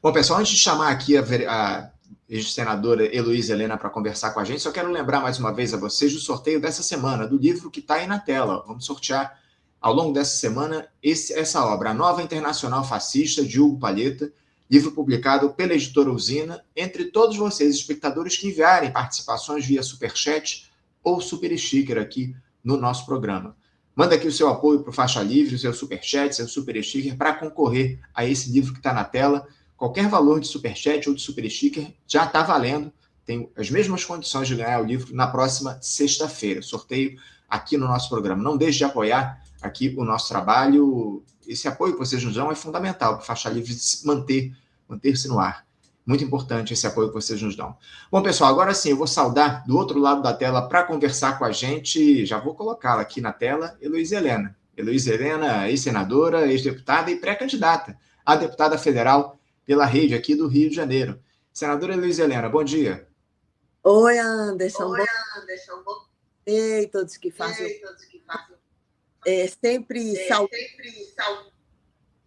Bom, pessoal, antes de chamar aqui a ex-senadora Heloísa Helena para conversar com a gente, só quero lembrar mais uma vez a vocês do sorteio dessa semana, do livro que está aí na tela. Vamos sortear ao longo dessa semana essa obra, A Nova Internacional Fascista, de Hugo Palheta, livro publicado pela editora Usina, entre todos vocês, espectadores que enviarem participações via Superchat ou Super Sticker aqui no nosso programa. Manda aqui o seu apoio para o Faixa Livre, o seu Superchat, seu Super Sticker, para concorrer a esse livro que está na tela. Qualquer valor de Superchat ou de Super Sticker já está valendo. Tem as mesmas condições de ganhar o livro na próxima sexta-feira. Sorteio aqui no nosso programa. Não deixe de apoiar aqui o nosso trabalho. Esse apoio que vocês nos dão é fundamental para o Faixa Livre manter-se no ar. Muito importante esse apoio que vocês nos dão. Bom, pessoal, agora sim, eu vou saudar do outro lado da tela para conversar com a gente. Já vou colocá-la aqui na tela, Heloísa Helena. Heloísa Helena, ex-senadora, ex-deputada e pré-candidata a deputada federal pela rede aqui do Rio de Janeiro. Senadora Heloísa Helena, bom dia. Oi, Anderson. Oi, Anderson. Bom dia. Todos que fazem. Sempre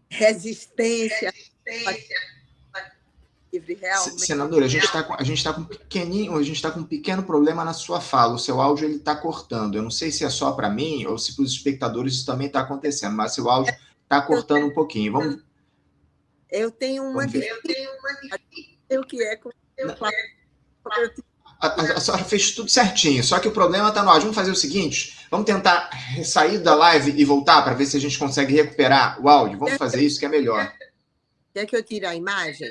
resistência. Realmente. Senadora, a gente tá com um pequeno problema na sua fala. O seu áudio ele está cortando. Eu não sei se é só para mim ou se para os espectadores isso também está acontecendo, mas seu áudio está cortando um pouquinho. Vamos. Eu tenho uma o que é com a senhora fez tudo certinho, só que o problema está no áudio. Vamos fazer o seguinte: vamos tentar sair da live e voltar para ver se a gente consegue recuperar o áudio. Vamos fazer isso que é melhor. Quer que eu tire a imagem?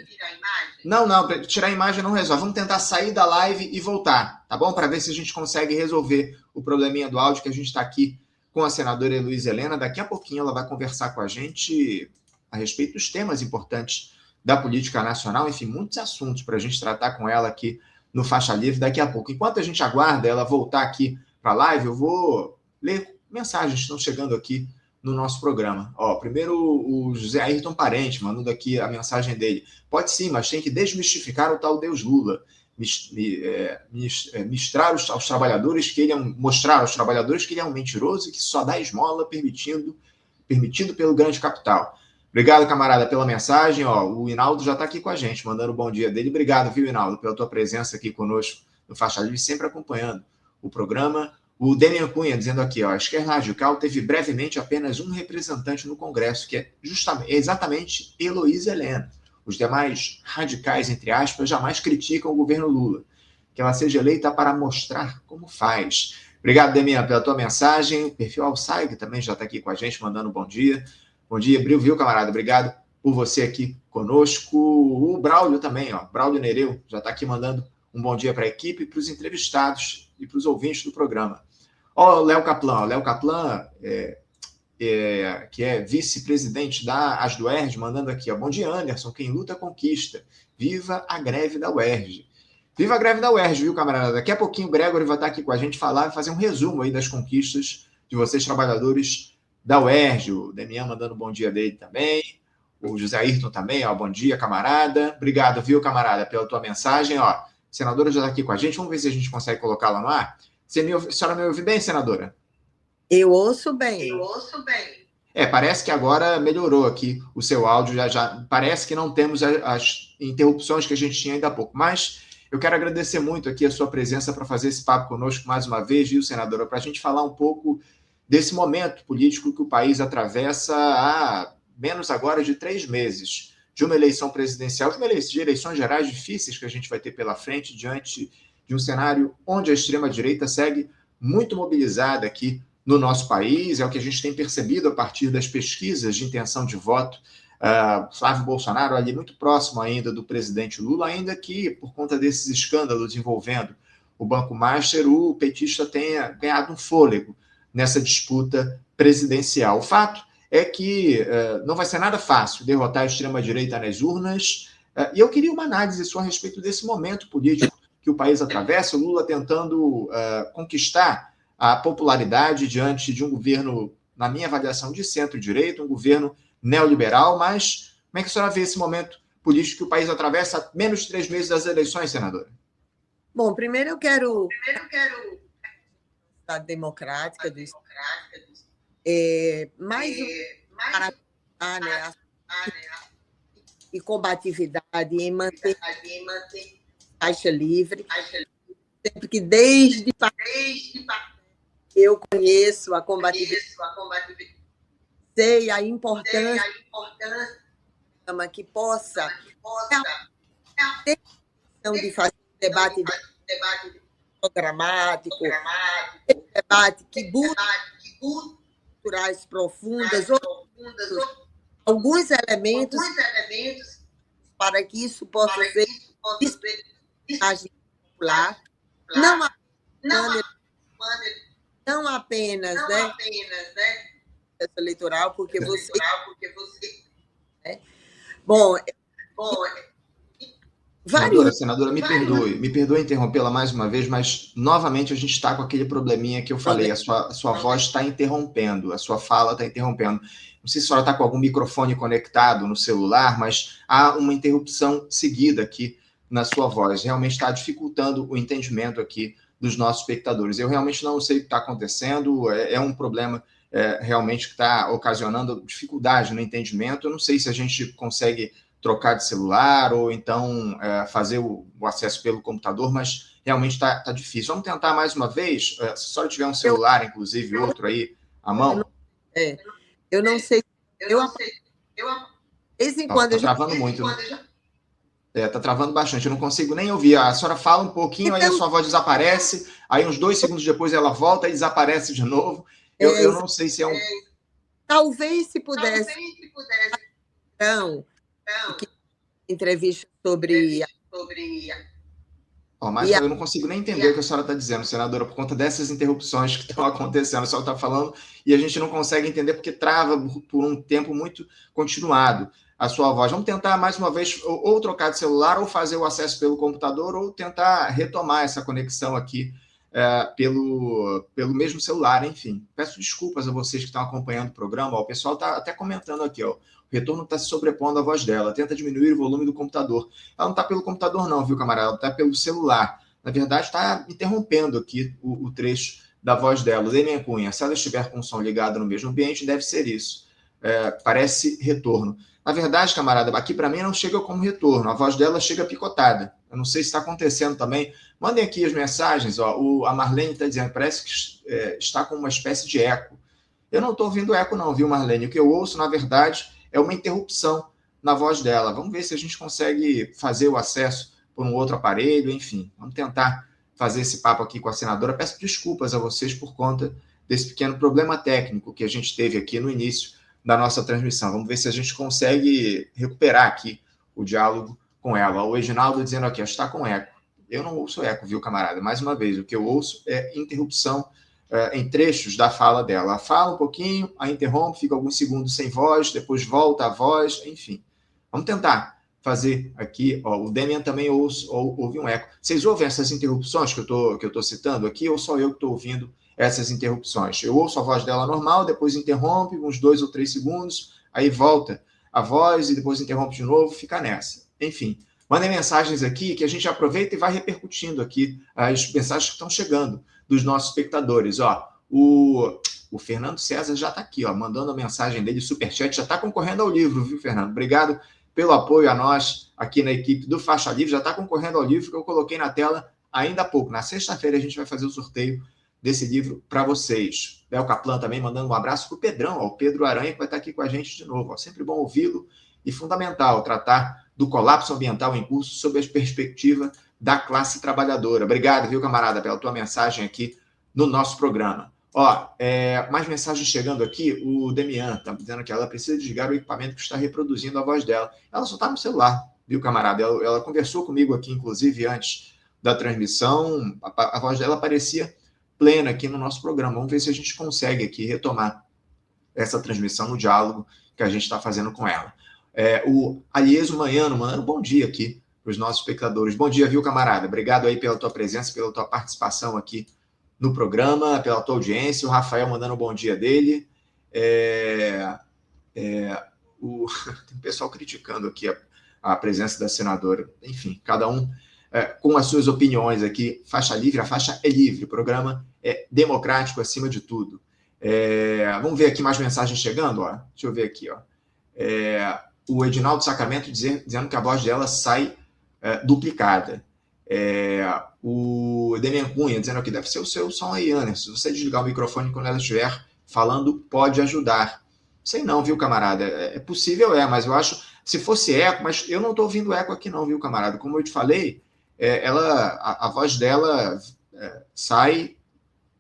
Não, tirar a imagem não resolve. Vamos tentar sair da live e voltar, tá bom? Para ver se a gente consegue resolver o probleminha do áudio, que a gente está aqui com a senadora Heloísa Helena. Daqui a pouquinho ela vai conversar com a gente a respeito dos temas importantes da política nacional, enfim, muitos assuntos para a gente tratar com ela aqui no Faixa Livre daqui a pouco. Enquanto a gente aguarda ela voltar aqui para a live, eu vou ler mensagens que estão chegando aqui no nosso programa. Primeiro o José Ayrton Parente, mandando aqui a mensagem dele. Pode sim, mas tem que desmistificar o tal Deus Lula. Mostrar aos trabalhadores que ele é um mentiroso e que só dá esmola permitido pelo grande capital. Obrigado, camarada, pela mensagem. O Hinaldo já está aqui com a gente, mandando um bom dia dele. Obrigado, viu, Hinaldo, pela tua presença aqui conosco no Faixa Livre, sempre acompanhando o programa. O Demian Cunha dizendo aqui, a esquerda radical teve brevemente apenas um representante no Congresso, que é exatamente Heloísa Helena. Os demais radicais, entre aspas, jamais criticam o governo Lula. Que ela seja eleita para mostrar como faz. Obrigado, Demian, pela tua mensagem. O perfil Alsaig também já está aqui com a gente, mandando um bom dia. Bom dia, Bril, viu, camarada? Obrigado por você aqui conosco. O Braulio também, Braulio Nereu, já está aqui mandando um bom dia para a equipe, para os entrevistados e para os ouvintes do programa. O Léo Kaplan, que é vice-presidente da ASDUERJ, mandando aqui, bom dia, Anderson, quem luta conquista. Viva a greve da UERJ. Viva a greve da UERJ, viu, camarada? Daqui a pouquinho o Gregory vai estar aqui com a gente fazer um resumo aí das conquistas de vocês, trabalhadores da UERJ. O Demian mandando um bom dia dele também. O José Ayrton também, bom dia, camarada. Obrigado, viu, camarada, pela tua mensagem. A senadora já está aqui com a gente. Vamos ver se a gente consegue colocá-la no ar. A senhora me ouve bem, senadora? Eu ouço bem. Parece que agora melhorou aqui o seu áudio. Já parece que não temos as interrupções que a gente tinha ainda há pouco. Mas eu quero agradecer muito aqui a sua presença para fazer esse papo conosco mais uma vez, viu, senadora? Para a gente falar um pouco desse momento político que o país atravessa há menos agora de 3 meses. De uma eleição presidencial, de eleições gerais difíceis que a gente vai ter pela frente, diante de um cenário onde a extrema-direita segue muito mobilizada aqui no nosso país. É o que a gente tem percebido a partir das pesquisas de intenção de voto. Flávio Bolsonaro ali muito próximo ainda do presidente Lula, ainda que por conta desses escândalos envolvendo o Banco Master, o petista tenha ganhado um fôlego nessa disputa presidencial. O fato é que não vai ser nada fácil derrotar a extrema-direita nas urnas, e eu queria uma análise sua a respeito desse momento político que o país atravessa, o Lula tentando conquistar a popularidade diante de um governo, na minha avaliação, de centro-direita, um governo neoliberal, mas como é que a senhora vê esse momento político que o país atravessa há menos de 3 meses das eleições, senadora? Bom, primeiro eu quero a democrática do mais e combatividade em manter faixa livre. Sempre que desde eu conheço a combatividade, sei a importância que possa ter de fazer um debate programático, debate que busca culturais profundas, alguns elementos para que isso possa ser popular, não apenas eleitoral, porque você... Bom, Senadora, me perdoe interrompê-la mais uma vez, mas novamente a gente está com aquele probleminha que eu falei, a sua voz está interrompendo, a sua fala está interrompendo. Não sei se a senhora está com algum microfone conectado no celular, mas há uma interrupção seguida aqui na sua voz. Realmente está dificultando o entendimento aqui dos nossos espectadores. Eu realmente não sei o que está acontecendo, é um problema realmente que está ocasionando dificuldade no entendimento. Eu não sei se a gente consegue trocar de celular ou então fazer o acesso pelo computador, mas realmente está difícil. Vamos tentar mais uma vez? Se a senhora tiver um celular, inclusive, outro aí à mão. Eu não sei. Está travando muito, né? Está travando bastante, eu não consigo nem ouvir. A senhora fala um pouquinho, aí a sua voz desaparece, aí uns 2 segundos depois ela volta e desaparece de novo. Eu não sei se é um... Talvez se pudesse... Então, entrevista sobre... Mas eu não consigo nem entender o que a senhora está dizendo, senadora, por conta dessas interrupções que estão acontecendo. A senhora está falando e a gente não consegue entender porque trava por um tempo muito continuado a sua voz. Vamos tentar mais uma vez ou trocar de celular ou fazer o acesso pelo computador ou tentar retomar essa conexão aqui pelo mesmo celular, enfim. Peço desculpas a vocês que estão acompanhando o programa. O pessoal está até comentando aqui, o retorno está se sobrepondo à voz dela. Tenta diminuir o volume do computador. Ela não está pelo computador não, viu, camarada? Ela está pelo celular. Na verdade, está interrompendo aqui o trecho da voz dela. O Demian Cunha, se ela estiver com o som ligado no mesmo ambiente, deve ser isso. Parece retorno. Na verdade, camarada, aqui para mim não chega como retorno. A voz dela chega picotada. Eu não sei se está acontecendo também. Mandem aqui as mensagens. A Marlene está dizendo, parece que está com uma espécie de eco. Eu não estou ouvindo eco não, viu, Marlene? O que eu ouço, na verdade, é uma interrupção na voz dela. Vamos ver se a gente consegue fazer o acesso por um outro aparelho, enfim. Vamos tentar fazer esse papo aqui com a senadora. Peço desculpas a vocês por conta desse pequeno problema técnico que a gente teve aqui no início da nossa transmissão. Vamos ver se a gente consegue recuperar aqui o diálogo com ela. O Reginaldo dizendo aqui, está com eco. Eu não ouço eco, viu, camarada? Mais uma vez, o que eu ouço é interrupção em trechos da fala dela. Ela fala um pouquinho, a interrompe, fica alguns segundos sem voz, depois volta a voz, enfim. Vamos tentar fazer aqui. O Demian também ouve um eco. Vocês ouvem essas interrupções que eu estou citando aqui, ou só eu que estou ouvindo essas interrupções? Eu ouço a voz dela normal, depois interrompe uns 2 ou 3 segundos, aí volta a voz e depois interrompe de novo, fica nessa. Enfim, mandem mensagens aqui que a gente aproveita e vai repercutindo aqui as mensagens que estão chegando dos nossos espectadores. O Fernando César já está aqui, mandando a mensagem dele, superchat, já está concorrendo ao livro, viu, Fernando? Obrigado pelo apoio a nós aqui na equipe do Faixa Livre, já está concorrendo ao livro que eu coloquei na tela ainda há pouco. Na sexta-feira a gente vai fazer o sorteio desse livro para vocês. Léo Kaplan também mandando um abraço para o Pedrão, o Pedro Aranha, que vai estar aqui com a gente de novo. Sempre bom ouvi-lo e fundamental tratar do colapso ambiental em curso sob a perspectiva da classe trabalhadora. Obrigado, viu, camarada, pela tua mensagem aqui no nosso programa. Mais mensagens chegando aqui. O Demian está dizendo que ela precisa desligar o equipamento que está reproduzindo a voz dela. Ela só está no celular, viu, camarada? Ela conversou comigo aqui, inclusive, antes da transmissão. A voz dela parecia plena aqui no nosso programa. Vamos ver se a gente consegue aqui retomar essa transmissão no diálogo que a gente está fazendo com ela. O Alieso Manhano, bom dia aqui para os nossos espectadores. Bom dia, viu, camarada? Obrigado aí pela tua presença, pela tua participação aqui no programa, pela tua audiência. O Rafael mandando o bom dia dele. Tem um pessoal criticando aqui a presença da senadora. Enfim, cada um com as suas opiniões aqui. Faixa Livre, a faixa é livre. O programa é democrático acima de tudo. Vamos ver aqui mais mensagens chegando. Deixa eu ver aqui. o Edinaldo Sacramento dizendo que a voz dela sai duplicada. O Demian Cunha dizendo que deve ser o seu som aí, Anderson. Se você desligar o microfone quando ela estiver falando, pode ajudar. Sei não, viu, camarada? É possível, mas eu acho, se fosse eco, mas eu não estou ouvindo eco aqui não, viu, camarada? Como eu te falei, a voz dela sai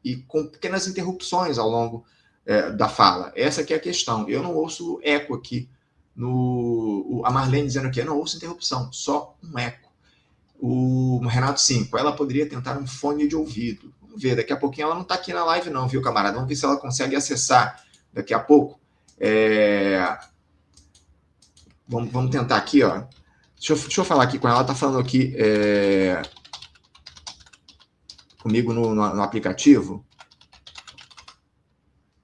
e com pequenas interrupções ao longo da fala. Essa aqui é a questão. Eu não ouço eco aqui. A Marlene dizendo que eu não ouço interrupção, só um eco. O Renato 5, ela poderia tentar um fone de ouvido. Vamos ver, daqui a pouquinho ela não está aqui na live não, viu, camarada? Vamos ver se ela consegue acessar daqui a pouco. Vamos tentar aqui, ó. Deixa eu falar aqui com ela. Ela está falando aqui comigo no aplicativo.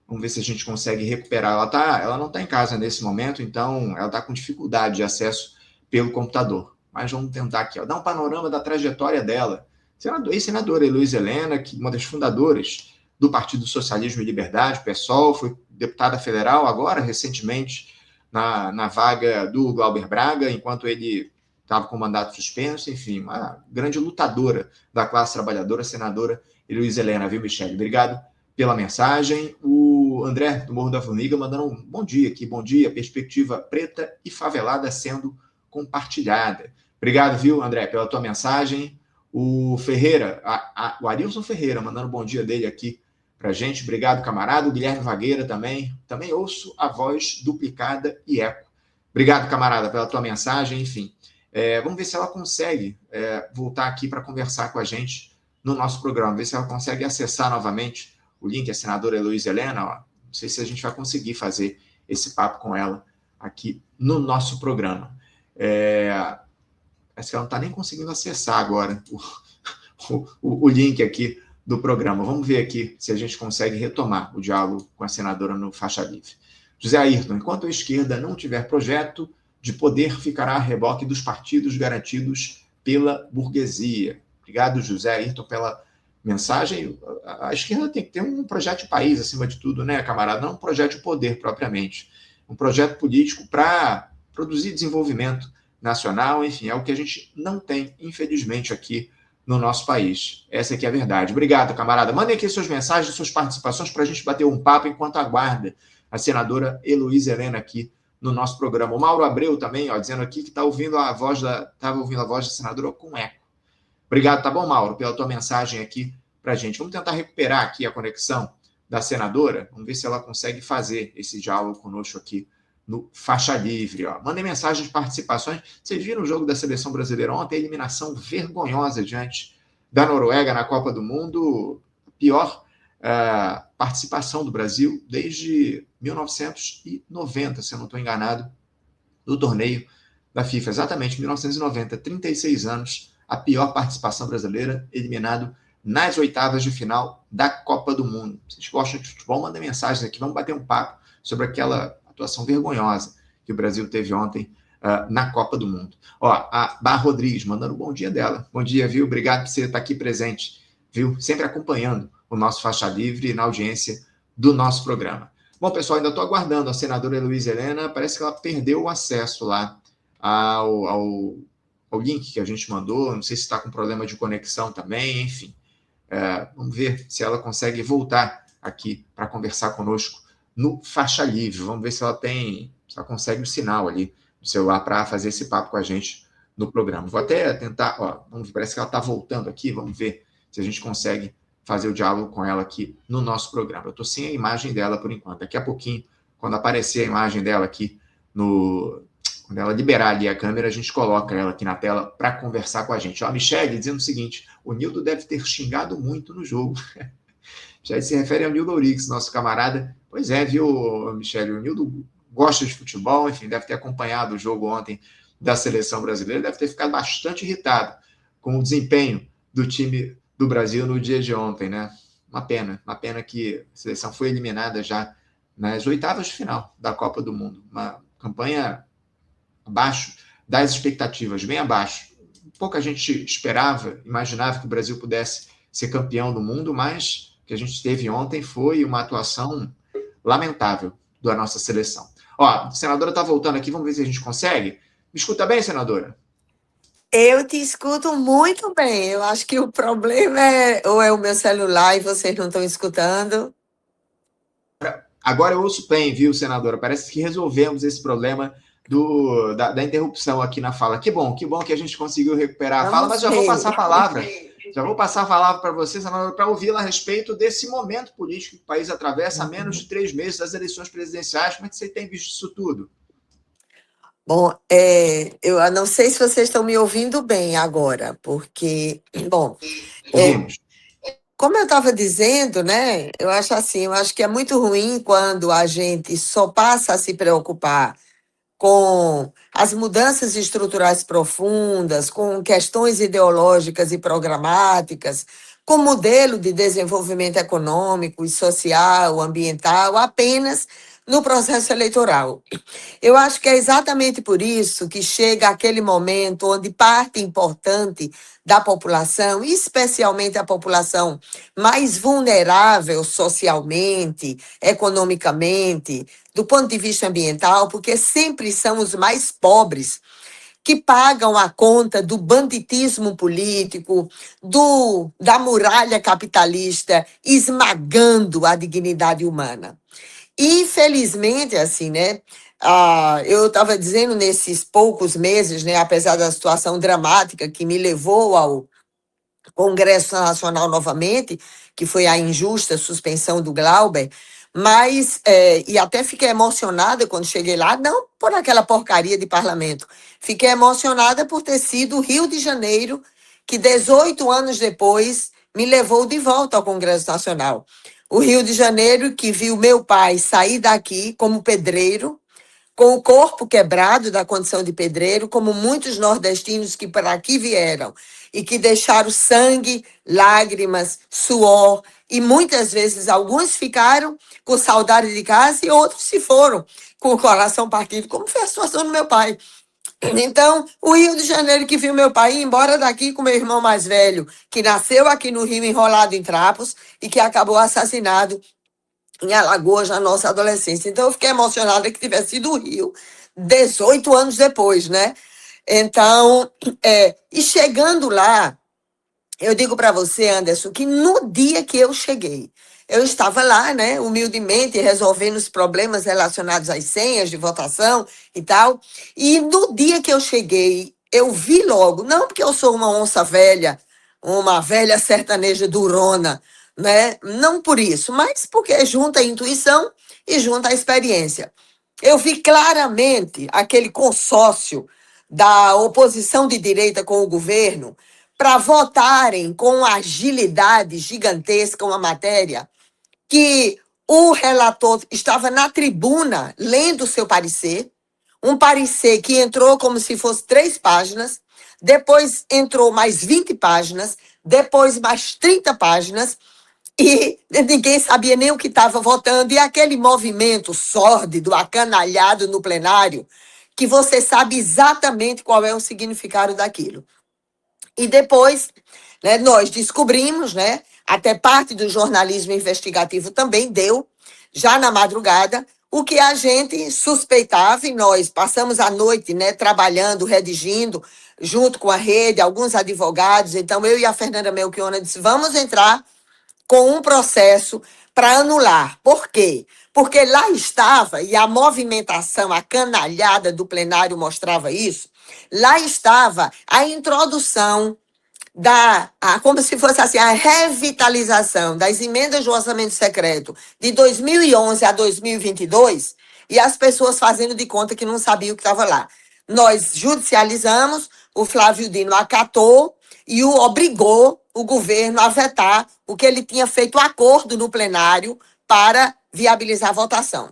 Vamos ver se a gente consegue recuperar. Ela não está em casa nesse momento, então ela está com dificuldade de acesso pelo computador. Mas vamos tentar aqui, ó, dar um panorama da trajetória dela. Senadora Heloísa Helena, que uma das fundadoras do Partido Socialismo e Liberdade, PSOL, foi deputada federal agora, recentemente, na vaga do Glauber Braga, enquanto ele estava com o mandato suspenso. Enfim, uma grande lutadora da classe trabalhadora, senadora Heloísa Helena, viu, Michele? Obrigado pela mensagem. O André, do Morro da Formiga, mandando um bom dia aqui. Bom dia, perspectiva preta e favelada sendo compartilhada. Obrigado, viu, André, pela tua mensagem. O Ferreira, o Arilson Ferreira, mandando um bom dia dele aqui pra gente. Obrigado, camarada. O Guilherme Vagueira também ouço a voz duplicada e eco. Obrigado, camarada, pela tua mensagem. Enfim, vamos ver se ela consegue voltar aqui para conversar com a gente no nosso programa, ver se ela consegue acessar novamente o link, a senadora Heloísa Helena. Ó. Não sei se a gente vai conseguir fazer esse papo com ela aqui no nosso programa. Acho que ela não está nem conseguindo acessar agora o link aqui do programa. Vamos ver aqui se a gente consegue retomar o diálogo com a senadora no Faixa Livre. José Ayrton, enquanto a esquerda não tiver projeto de poder, ficará a reboque dos partidos garantidos pela burguesia. Obrigado, José Ayrton, pela mensagem. A esquerda tem que ter um projeto de país, acima de tudo, né, camarada? Não um projeto de poder, propriamente. Um projeto político para produzir desenvolvimento nacional, enfim, é o que a gente não tem, infelizmente, aqui no nosso país. Essa aqui é a verdade. Obrigado, camarada. Mandem aqui suas mensagens, suas participações para a gente bater um papo enquanto aguarda a senadora Heloísa Helena aqui no nosso programa. O Mauro Abreu também, ó, dizendo aqui que estava ouvindo a voz da senadora com eco. Obrigado, tá bom, Mauro, pela tua mensagem aqui para a gente. Vamos tentar recuperar aqui a conexão da senadora. Vamos ver se ela consegue fazer esse diálogo conosco aqui no Faixa Livre. Ó. Mandem mensagens, participações. Vocês viram o jogo da Seleção Brasileira ontem? A eliminação vergonhosa diante da Noruega na Copa do Mundo. Pior participação do Brasil desde 1990, se eu não estou enganado, do torneio da FIFA. Exatamente, 1990, 36 anos, a pior participação brasileira, eliminado nas oitavas de final da Copa do Mundo. Se vocês gostam de futebol, mandem mensagens aqui. Vamos bater um papo sobre aquela atuação vergonhosa que o Brasil teve ontem na Copa do Mundo. Ó, a Bar Rodrigues, mandando um bom dia dela. Bom dia, viu? Obrigado por você estar aqui presente, viu? Sempre acompanhando o nosso Faixa Livre na audiência do nosso programa. Bom, pessoal, ainda estou aguardando a senadora Heloísa Helena. Parece que ela perdeu o acesso lá ao link que a gente mandou. Não sei se está com problema de conexão também, enfim. Vamos ver se ela consegue voltar aqui para conversar conosco no Faixa Livre. Vamos ver se ela consegue o sinal ali no celular para fazer esse papo com a gente no programa. Vou até tentar, ó, parece que ela está voltando aqui, vamos ver se a gente consegue fazer o diálogo com ela aqui no nosso programa. Eu estou sem a imagem dela por enquanto. Daqui a pouquinho, quando aparecer a imagem dela aqui, quando ela liberar ali a câmera, a gente coloca ela aqui na tela para conversar com a gente. Ó, a Michele dizendo o seguinte: o Nildo deve ter xingado muito no jogo. Já se refere ao Nildo Ourix, nosso camarada. Pois é, viu, Michele? O Nildo gosta de futebol, enfim, deve ter acompanhado o jogo ontem da Seleção Brasileira, deve ter ficado bastante irritado com o desempenho do time do Brasil no dia de ontem, né? Uma pena que a seleção foi eliminada já nas oitavas de final da Copa do Mundo. Uma campanha abaixo das expectativas, bem abaixo. Pouca gente imaginava que o Brasil pudesse ser campeão do mundo, mas o que a gente teve ontem foi uma atuação lamentável da nossa seleção. Ó, a senadora está voltando aqui, vamos ver se a gente consegue. Me escuta bem, senadora? Eu te escuto muito bem. Eu acho que o problema ou é o meu celular e vocês não estão escutando. Agora eu ouço bem, viu, senadora? Parece que resolvemos esse problema da interrupção aqui na fala. Que bom que a gente conseguiu recuperar a fala, mas Vamos já vou ver. passar a palavra. Já vou passar a palavra para você, senadora, para ouvi-la a respeito desse momento político que o país atravessa há menos de 3 meses das eleições presidenciais. Como é que você tem visto isso tudo? Bom, eu não sei se vocês estão me ouvindo bem agora, porque, bom, Ouvimos. como eu estava dizendo, né? Eu acho assim, eu acho que é muito ruim quando a gente só passa a se preocupar com as mudanças estruturais profundas, com questões ideológicas e programáticas, com modelo de desenvolvimento econômico e social, ambiental, apenas no processo eleitoral. Eu acho que é exatamente por isso que chega aquele momento onde parte importante da população, especialmente a população mais vulnerável socialmente, economicamente, do ponto de vista ambiental, porque sempre são os mais pobres que pagam a conta do banditismo político, da muralha capitalista esmagando a dignidade humana. Infelizmente, assim, né? Eu estava dizendo nesses poucos meses, né, apesar da situação dramática que me levou ao Congresso Nacional novamente, que foi a injusta suspensão do Glauber, mas, e até fiquei emocionada quando cheguei lá, não por aquela porcaria de parlamento, fiquei emocionada por ter sido o Rio de Janeiro, que 18 anos depois me levou de volta ao Congresso Nacional. O Rio de Janeiro que viu meu pai sair daqui como pedreiro, com o corpo quebrado da condição de pedreiro, como muitos nordestinos que para aqui vieram e que deixaram sangue, lágrimas, suor, e muitas vezes alguns ficaram com saudade de casa e outros se foram com o coração partido, como foi a situação do meu pai. Então, o Rio de Janeiro que viu meu pai ir embora daqui com meu irmão mais velho, que nasceu aqui no Rio enrolado em trapos e que acabou assassinado em Alagoas na nossa adolescência. Então, eu fiquei emocionada que tivesse sido o Rio 18 anos depois, né? Então, e chegando lá, eu digo para você, Anderson, que no dia que eu cheguei, eu estava lá, né, humildemente, resolvendo os problemas relacionados às senhas de votação e tal. E no dia que eu cheguei, eu vi logo, não porque eu sou uma onça velha, uma velha sertaneja durona, né? Não por isso, mas porque junta a intuição e junta a experiência. Eu vi claramente aquele consórcio da oposição de direita com o governo para votarem com agilidade gigantesca uma matéria que o relator estava na tribuna lendo o seu parecer, um parecer que entrou como se fosse 3 páginas, depois entrou mais 20 páginas, depois mais 30 páginas, e ninguém sabia nem o que estava votando, e aquele movimento sórdido, acanalhado no plenário, que você sabe exatamente qual é o significado daquilo. E depois, né, nós descobrimos, né, até parte do jornalismo investigativo também deu, já na madrugada, o que a gente suspeitava, e nós passamos a noite, né, trabalhando, redigindo, junto com a rede, alguns advogados. Então, eu e a Fernanda Melchiona disse, vamos entrar com um processo para anular. Por quê? Porque lá estava, e a movimentação, a canalhada do plenário mostrava isso, lá estava a introdução como se fosse assim, a revitalização das emendas do orçamento secreto de 2011 a 2022, e as pessoas fazendo de conta que não sabiam o que estava lá. Nós judicializamos, o Flávio Dino acatou e o obrigou o governo a vetar o que ele tinha feito acordo no plenário para viabilizar a votação.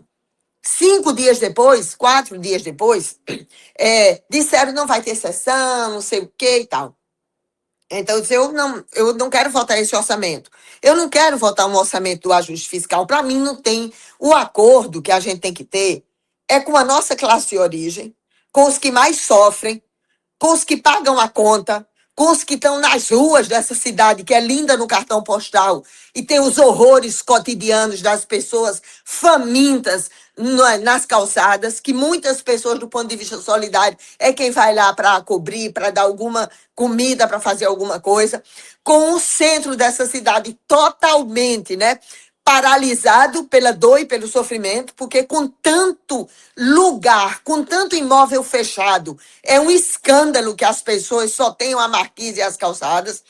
5 dias depois, 4 dias depois, disseram não vai ter sessão, não sei o que e tal. Então, eu não quero votar esse orçamento. Eu não quero votar um orçamento do ajuste fiscal. Para mim, não tem. O acordo que a gente tem que ter é com a nossa classe de origem, com os que mais sofrem, com os que pagam a conta, com os que estão nas ruas dessa cidade, que é linda no cartão postal, e tem os horrores cotidianos das pessoas famintas nas calçadas, que muitas pessoas, do ponto de vista solidário, é quem vai lá para cobrir, para dar alguma comida, para fazer alguma coisa, com o centro dessa cidade totalmente, né, paralisado pela dor e pelo sofrimento, porque com tanto lugar, com tanto imóvel fechado, é um escândalo que as pessoas só tenham a marquise e as calçadas.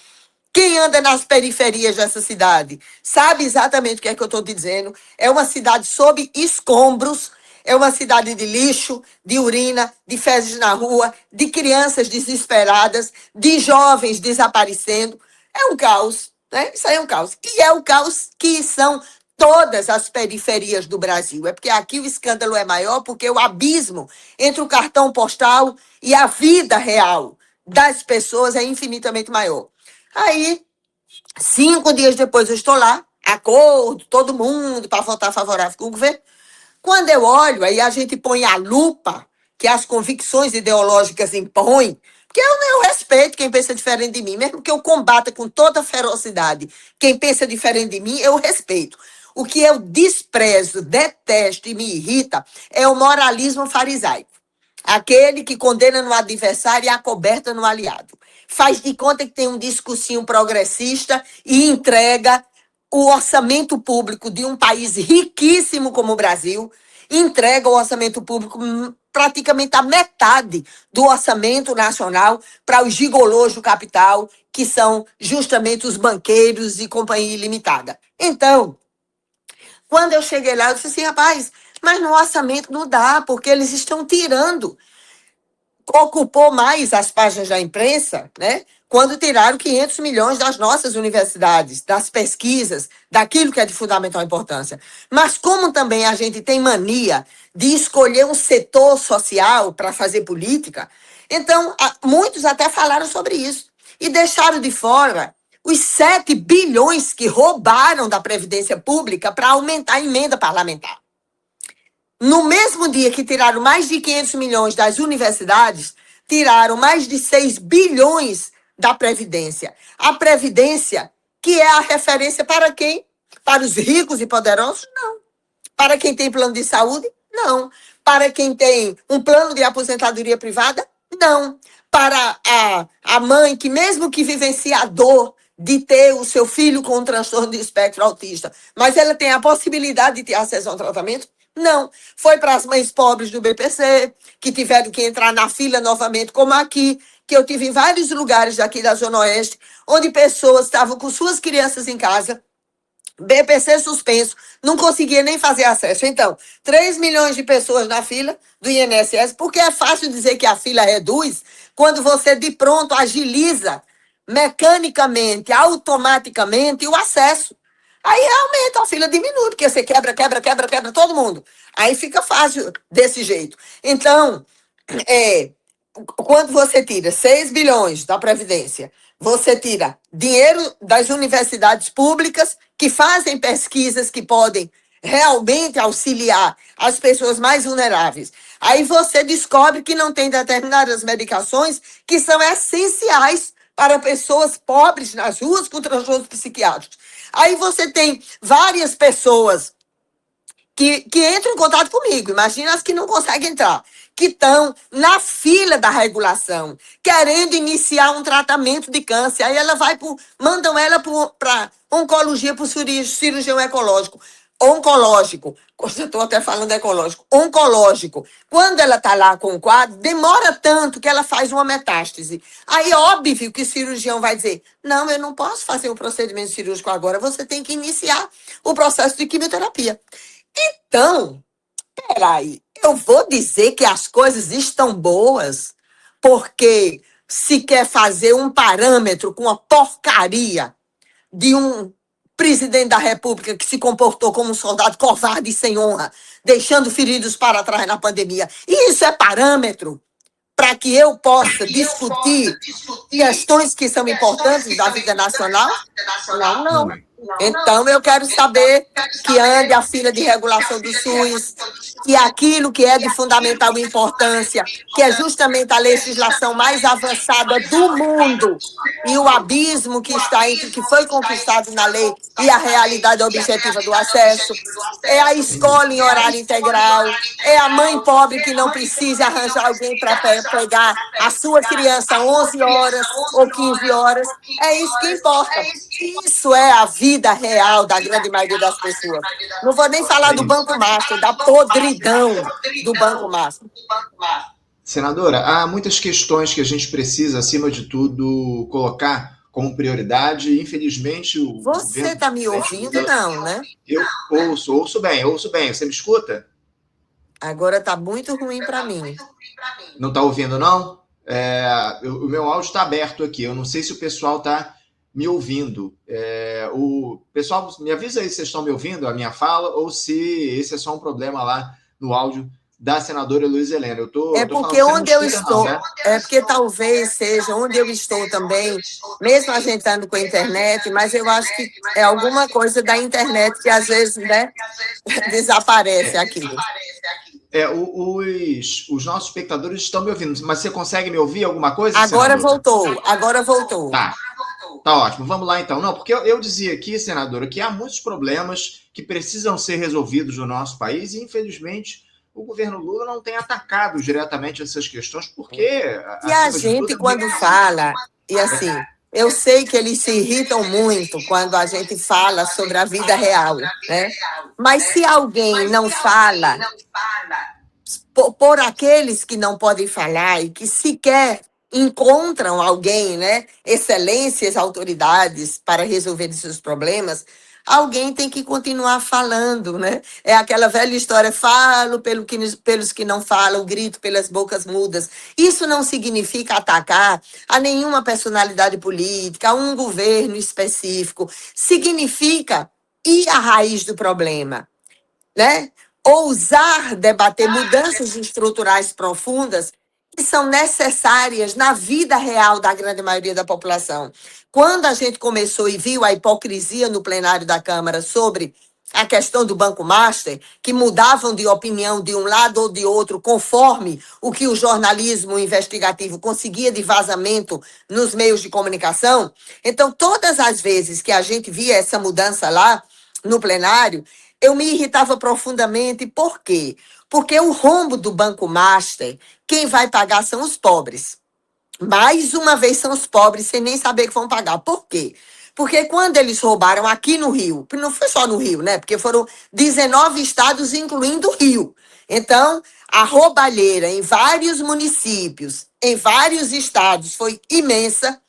Quem anda nas periferias dessa cidade sabe exatamente o que é que eu estou dizendo. É uma cidade sob escombros, é uma cidade de lixo, de urina, de fezes na rua, de crianças desesperadas, de jovens desaparecendo. É um caos, né? Isso aí é um caos. E é o caos que são todas as periferias do Brasil. É porque aqui o escândalo é maior, porque o abismo entre o cartão postal e a vida real das pessoas é infinitamente maior. Aí, 5 dias depois, eu estou lá, acordo, todo mundo, para votar favorável com o governo. Quando eu olho, aí a gente põe a lupa que as convicções ideológicas impõem, porque eu respeito quem pensa diferente de mim, mesmo que eu combata com toda ferocidade quem pensa diferente de mim, eu respeito. O que eu desprezo, detesto e me irrita é o moralismo farisaico. Aquele que condena no adversário e acoberta no aliado. Faz de conta que tem um discursinho progressista e entrega o orçamento público de um país riquíssimo como o Brasil, entrega o orçamento público praticamente a metade do orçamento nacional para os gigolôs do capital, que são justamente os banqueiros e companhia ilimitada. Então, quando eu cheguei lá, eu disse assim, rapaz, mas no orçamento não dá, porque eles estão tirando. Ocupou mais as páginas da imprensa, né? Quando tiraram 500 milhões das nossas universidades, das pesquisas, daquilo que é de fundamental importância. Mas como também a gente tem mania de escolher um setor social para fazer política, então muitos até falaram sobre isso e deixaram de fora os 7 bilhões que roubaram da Previdência Pública para aumentar a emenda parlamentar. No mesmo dia que tiraram mais de 500 milhões das universidades, tiraram mais de 6 bilhões da Previdência. A Previdência, que é a referência para quem? Para os ricos e poderosos? Não. Para quem tem plano de saúde? Não. Para quem tem um plano de aposentadoria privada? Não. Para a mãe que, mesmo que vivencie a dor de ter o seu filho com um transtorno de espectro autista, mas ela tem a possibilidade de ter acesso ao tratamento? Não. Foi para as mães pobres do BPC, que tiveram que entrar na fila novamente, como aqui, que eu tive em vários lugares daqui da Zona Oeste, onde pessoas estavam com suas crianças em casa, BPC suspenso, não conseguia nem fazer acesso. Então, 3 milhões de pessoas na fila do INSS, porque é fácil dizer que a fila reduz quando você de pronto agiliza mecanicamente, automaticamente o acesso. Aí realmente a fila diminui, porque você quebra todo mundo. Aí fica fácil desse jeito. Então, quando você tira 6 bilhões da Previdência, você tira dinheiro das universidades públicas que fazem pesquisas que podem realmente auxiliar as pessoas mais vulneráveis. Aí você descobre que não tem determinadas medicações que são essenciais para pessoas pobres nas ruas com transtornos psiquiátricos. Aí você tem várias pessoas que entram em contato comigo, imagina as que não conseguem entrar, que estão na fila da regulação, querendo iniciar um tratamento de câncer. Aí ela mandam ela para oncologia, para o cirurgião oncológico. Eu estou até falando ecológico. Oncológico. Quando ela está lá com o quadro, demora tanto que ela faz uma metástase. Aí, óbvio que o cirurgião vai dizer, não, eu não posso fazer um procedimento cirúrgico agora, você tem que iniciar o processo de quimioterapia. Então, peraí, eu vou dizer que as coisas estão boas porque se quer fazer um parâmetro com a porcaria de um presidente da República que se comportou como um soldado covarde e sem honra, deixando feridos para trás na pandemia. E isso é parâmetro para que eu possa discutir questões que são importantes da vida nacional? Não, não. Então, eu quero saber que ande a fila de regulação do SUS, que aquilo que é de fundamental importância, que é justamente a legislação mais avançada do mundo, e o abismo que está entre o que foi conquistado na lei e a realidade objetiva do acesso, é a escola em horário integral, é a mãe pobre que não precisa arranjar alguém para pegar a sua criança 11 horas ou 15 horas. É isso que importa. Isso é a vida real da grande maioria das pessoas. Não vou nem falar do Banco Master, da podridão do Banco Master. Senadora, há muitas questões que a gente precisa, acima de tudo, colocar como prioridade. Infelizmente, o Você está me ouvindo, não, né? Eu ouço bem, ouço bem. Você me escuta? Agora está muito ruim para mim. Não está ouvindo, não? O meu áudio está aberto aqui. Eu não sei se o pessoal está me ouvindo. O pessoal, me avisa aí se vocês estão me ouvindo, a minha fala, ou se esse é só um problema lá no áudio da senadora Luiz Helena. Porque onde eu estou, né? É porque talvez seja onde eu estou também, mesmo a gente estando com a internet, mas eu acho que é alguma coisa da internet que às vezes, né, desaparece aqui. Os nossos espectadores estão me ouvindo, mas você consegue me ouvir alguma coisa, agora senadora? Agora voltou. Tá ótimo, vamos lá então. Não, porque eu dizia aqui, senadora, que há muitos problemas que precisam ser resolvidos no nosso país e, infelizmente, o governo Lula não tem atacado diretamente essas questões, porque... E a gente, quando fala, e assim, eu sei que eles se irritam muito quando a gente fala sobre a vida real, né? Mas se alguém não fala, por aqueles que não podem falar e que sequer encontram alguém, né? Excelências, autoridades para resolver esses problemas, alguém tem que continuar falando, né? É aquela velha história, falo pelos que não falam, grito pelas bocas mudas. Isso não significa atacar a nenhuma personalidade política, a um governo específico. Significa ir à raiz do problema, né? Ousar debater mudanças estruturais profundas que são necessárias na vida real da grande maioria da população. Quando a gente começou e viu a hipocrisia no plenário da Câmara sobre a questão do Banco Master, que mudavam de opinião de um lado ou de outro, conforme o que o jornalismo investigativo conseguia de vazamento nos meios de comunicação, então, todas as vezes que a gente via essa mudança lá no plenário, eu me irritava profundamente. Por quê? Porque o rombo do Banco Master, quem vai pagar são os pobres. Mais uma vez são os pobres, sem nem saber que vão pagar. Por quê? Porque quando eles roubaram aqui no Rio, não foi só no Rio, né? Porque foram 19 estados, incluindo o Rio. Então, a roubalheira em vários municípios, em vários estados, foi imensa.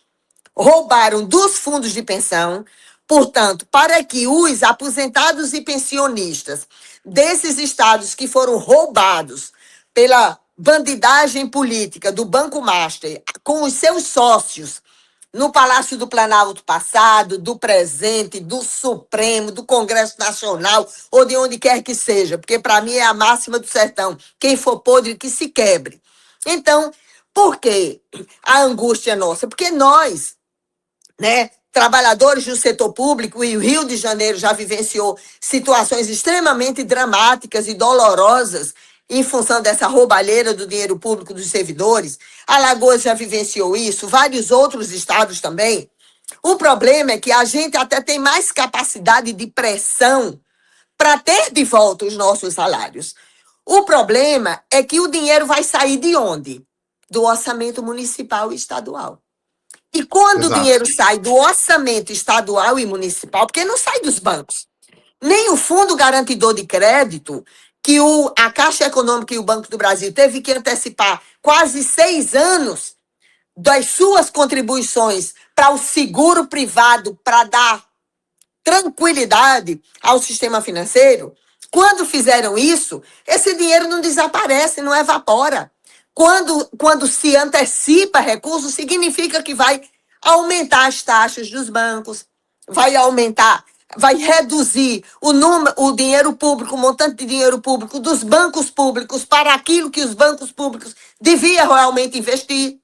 Roubaram dos fundos de pensão. Portanto, para que os aposentados e pensionistas desses estados que foram roubados pela bandidagem política do Banco Master, com os seus sócios, no Palácio do Planalto passado, do presente, do Supremo, do Congresso Nacional, ou de onde quer que seja, porque para mim é a máxima do sertão, quem for podre que se quebre. Então, por que a angústia nossa? Porque nós, né, trabalhadores do setor público, e o Rio de Janeiro já vivenciou situações extremamente dramáticas e dolorosas em função dessa roubalheira do dinheiro público dos servidores. Alagoas já vivenciou isso, vários outros estados também. O problema é que a gente até tem mais capacidade de pressão para ter de volta os nossos salários. O problema é que o dinheiro vai sair de onde? Do orçamento municipal e estadual. E quando o dinheiro sai do orçamento estadual e municipal, porque não sai dos bancos, nem o Fundo Garantidor de Crédito, que a Caixa Econômica e o Banco do Brasil teve que antecipar quase 6 anos das suas contribuições para o seguro privado, para dar tranquilidade ao sistema financeiro. Quando fizeram isso, esse dinheiro não desaparece, não evapora. Quando se antecipa recursos, significa que vai aumentar as taxas dos bancos, vai reduzir o dinheiro público, o montante de dinheiro público dos bancos públicos para aquilo que os bancos públicos deviam realmente investir,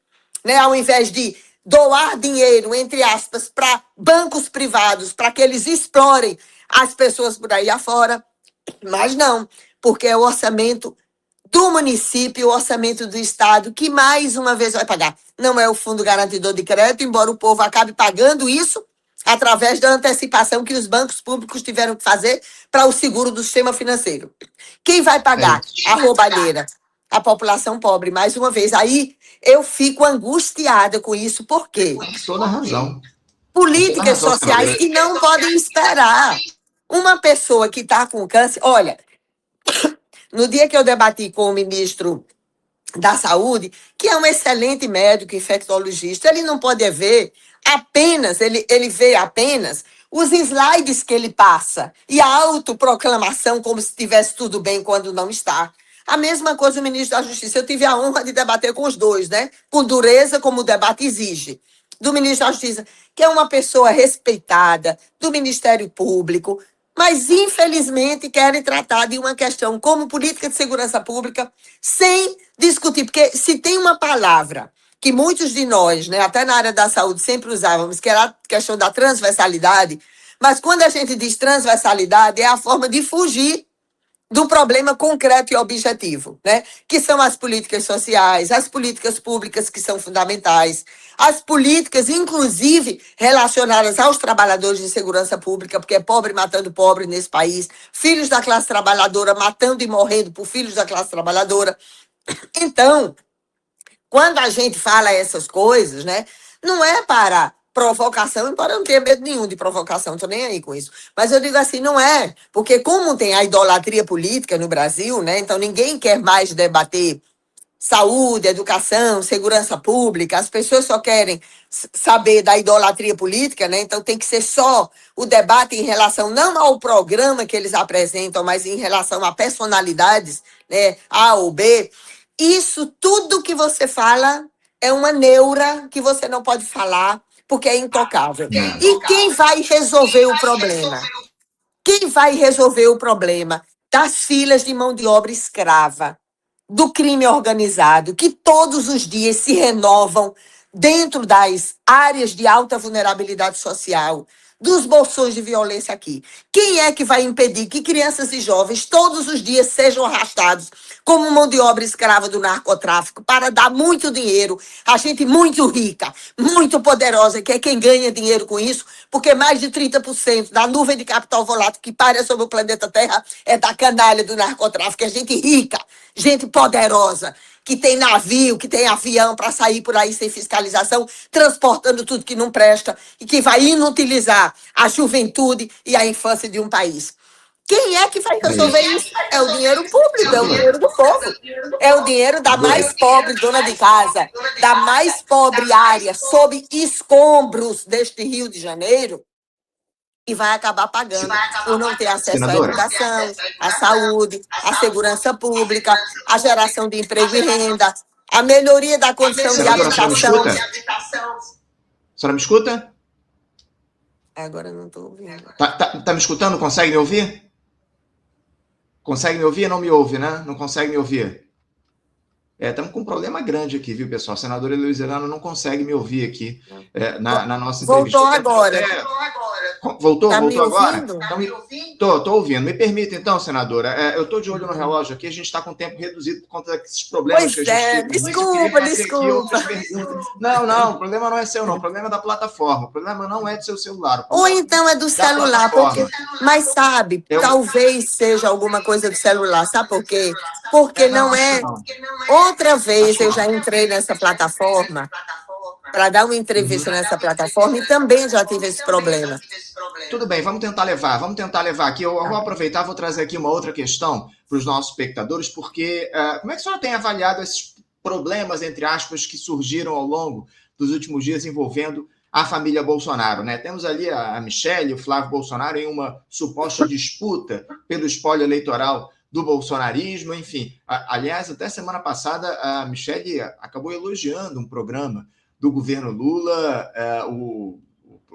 né? Ao invés de doar dinheiro, entre aspas, para bancos privados, para que eles explorem as pessoas por aí afora. Mas não, porque é o orçamento do município, o orçamento do Estado, que mais uma vez vai pagar. Não é o Fundo Garantidor de Crédito, embora o povo acabe pagando isso através da antecipação que os bancos públicos tiveram que fazer para o seguro do sistema financeiro. Quem vai pagar a roubalheira? A população pobre, mais uma vez. Aí eu fico angustiada com isso, por quê? Toda razão. Políticas sociais que não podem esperar. Uma pessoa que está com câncer, olha, no dia que eu debati com o ministro da Saúde, que é um excelente médico infectologista, ele não pode ver apenas, ele vê apenas os slides que ele passa e a autoproclamação como se estivesse tudo bem quando não está. A mesma coisa o ministro da Justiça. Eu tive a honra de debater com os dois, né? Com dureza, como o debate exige. Do ministro da Justiça, que é uma pessoa respeitada, do Ministério Público, mas, infelizmente, querem tratar de uma questão como política de segurança pública sem discutir. Porque se tem uma palavra que muitos de nós, né, até na área da saúde, sempre usávamos, que era a questão da transversalidade, mas quando a gente diz transversalidade, é a forma de fugir do problema concreto e objetivo, né? Que são as políticas sociais, as políticas públicas que são fundamentais, as políticas, inclusive, relacionadas aos trabalhadores de segurança pública, porque é pobre matando pobre nesse país, filhos da classe trabalhadora matando e morrendo por filhos da classe trabalhadora. Então, quando a gente fala essas coisas, né, não é para provocação, embora eu não tenha medo nenhum de provocação, não estou nem aí com isso. Mas eu digo assim, não é, porque como tem a idolatria política no Brasil, né, então ninguém quer mais debater saúde, educação, segurança pública, as pessoas só querem saber da idolatria política, né, então tem que ser só o debate em relação não ao programa que eles apresentam, mas em relação a personalidades, né, A ou B. Isso tudo que você fala é uma neura que você não pode falar porque é intocável. E quem vai resolver o problema? Quem vai resolver o problema das filas de mão de obra escrava, do crime organizado, que todos os dias se renovam dentro das áreas de alta vulnerabilidade social, dos bolsões de violência aqui? Quem é que vai impedir que crianças e jovens todos os dias sejam arrastados como mão de obra escrava do narcotráfico para dar muito dinheiro a gente muito rica, muito poderosa, que é quem ganha dinheiro com isso, porque mais de 30% da nuvem de capital volátil que paira sobre o planeta Terra é da canalha do narcotráfico, é gente rica, gente poderosa, que tem navio, que tem avião para sair por aí sem fiscalização, transportando tudo que não presta e que vai inutilizar a juventude e a infância de um país. Quem é que vai resolver isso? É o dinheiro público, é o dinheiro do povo. É o dinheiro da mais pobre dona de casa, da mais pobre área, sob escombros deste Rio de Janeiro, e vai acabar pagando por não ter acesso à educação, à saúde, à segurança pública, à geração de emprego e renda, à melhoria da condição de habitação. A senhora me escuta? Agora não estou ouvindo. Tá me escutando? Consegue me ouvir? Consegue me ouvir? Não me ouve, né? Não consegue me ouvir. Estamos com um problema grande aqui, viu, pessoal? A senadora Eloísa não consegue me ouvir aqui na nossa entrevista. Voltou agora. Voltou? Tá Voltou agora? Tá me ouvindo? Tô ouvindo. Me permita, então, senadora. Eu estou de olho no relógio aqui, a gente está com tempo reduzido por conta desses problemas pois que a gente tem. Desculpa. Não, o problema não é seu, não. O problema é da plataforma. O problema não é do seu celular. Ou então é do celular. Porque... Mas sabe, talvez seja alguma coisa do celular. Sabe por quê? Porque não é... Outra vez eu já entrei nessa plataforma para dar uma entrevista nessa plataforma e também já tive esse problema. Tudo bem, vamos tentar levar aqui. Eu vou aproveitar, vou trazer aqui uma outra questão para os nossos espectadores, porque como é que a senhora tem avaliado esses problemas, entre aspas, que surgiram ao longo dos últimos dias envolvendo a família Bolsonaro, né? Temos ali a Michelle e o Flávio Bolsonaro em uma suposta disputa pelo espólio eleitoral do bolsonarismo, enfim. Aliás, até semana passada, a Michelle acabou elogiando um programa do governo Lula, o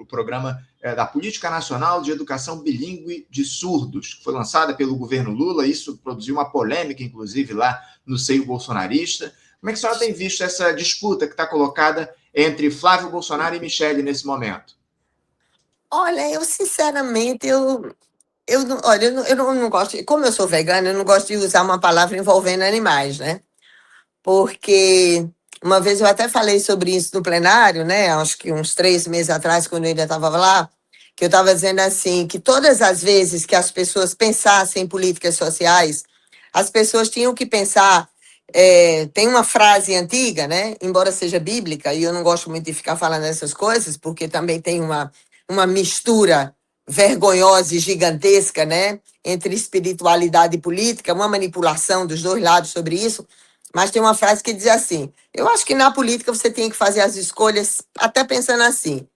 programa da Política Nacional de Educação Bilíngue de Surdos, que foi lançada pelo governo Lula. Isso produziu uma polêmica, inclusive, lá no seio bolsonarista. Como é que a senhora tem visto essa disputa que está colocada entre Flávio Bolsonaro e Michele nesse momento? Olha, eu sinceramente, olha, eu não gosto, como eu sou vegana, eu não gosto de usar uma palavra envolvendo animais, né? Porque uma vez eu até falei sobre isso no plenário, né? Acho que uns 3 meses atrás, quando eu ainda estava lá, que eu estava dizendo assim, que todas as vezes que as pessoas pensassem em políticas sociais, as pessoas tinham que pensar. Tem uma frase antiga, né? Embora seja bíblica, e eu não gosto muito de ficar falando essas coisas, porque também tem uma mistura vergonhosa e gigantesca, né? Entre espiritualidade e política, uma manipulação dos dois lados sobre isso. Mas tem uma frase que diz assim: eu acho que na política você tem que fazer as escolhas até pensando assim.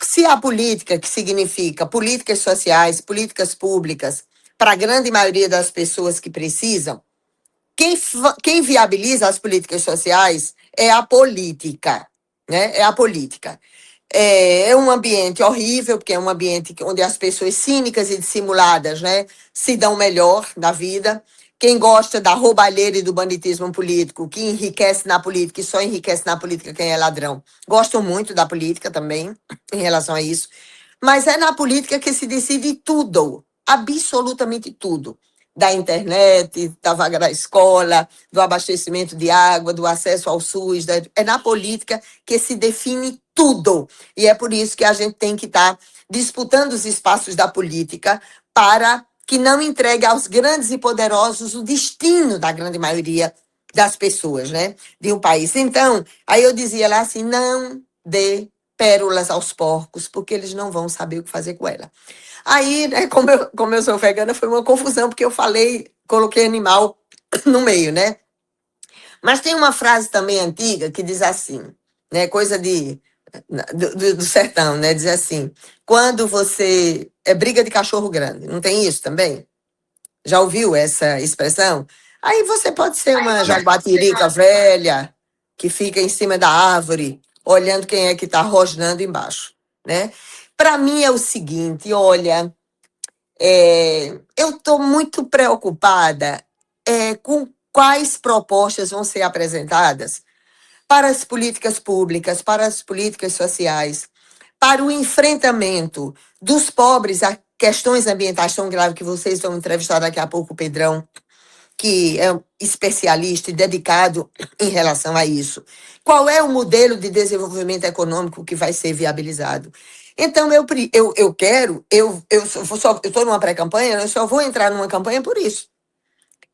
Se a política, que significa políticas sociais, políticas públicas, para a grande maioria das pessoas que precisam, quem viabiliza as políticas sociais é a política, né? É a política. É um ambiente horrível, porque é um ambiente onde as pessoas cínicas e dissimuladas, né, se dão melhor na vida. Quem gosta da roubalheira e do banditismo político, que enriquece na política e só enriquece na política quem é ladrão, gostam muito da política também, em relação a isso. Mas é na política que se decide tudo, absolutamente tudo. Da internet, da vaga da escola, do abastecimento de água, do acesso ao SUS. É na política que se define tudo. E é por isso que a gente tem que estar disputando os espaços da política para que não entregue aos grandes e poderosos o destino da grande maioria das pessoas, né, de um país. Então, aí eu dizia lá assim, não dê pérolas aos porcos, porque eles não vão saber o que fazer com ela. Aí, né, como eu sou vegana, foi uma confusão, porque eu falei, coloquei animal no meio, né? Mas tem uma frase também antiga que diz assim, né? Coisa do sertão, né? Diz assim: quando você. É briga de cachorro grande, não tem isso também? Já ouviu essa expressão? Aí você pode ser uma jaguatirica velha que fica em cima da árvore, olhando quem é que está rosnando embaixo, né? Para mim é o seguinte, olha, eu estou muito preocupada com quais propostas vão ser apresentadas para as políticas públicas, para as políticas sociais, para o enfrentamento dos pobres a questões ambientais tão graves que vocês vão entrevistar daqui a pouco o Pedrão, que é um especialista e dedicado em relação a isso. Qual é o modelo de desenvolvimento econômico que vai ser viabilizado? Então, eu quero, eu estou numa pré-campanha, eu só vou entrar numa campanha por isso.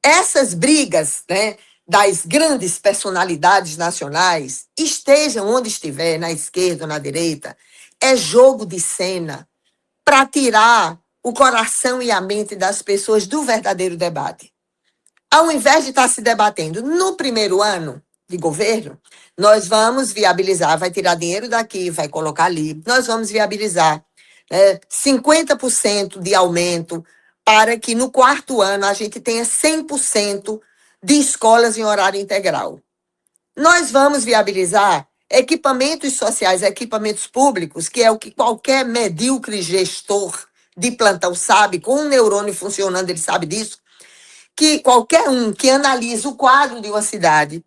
Essas brigas, né, das grandes personalidades nacionais, estejam onde estiver, na esquerda ou na direita, é jogo de cena para tirar o coração e a mente das pessoas do verdadeiro debate. Ao invés de estar se debatendo no primeiro ano de governo, nós vamos viabilizar, vai tirar dinheiro daqui, vai colocar ali, nós vamos viabilizar 50% de aumento para que no quarto ano a gente tenha 100% de escolas em horário integral. Nós vamos viabilizar equipamentos sociais, equipamentos públicos, que é o que qualquer medíocre gestor de plantão sabe, com um neurônio funcionando, ele sabe disso, que qualquer um que analisa o quadro de uma cidade,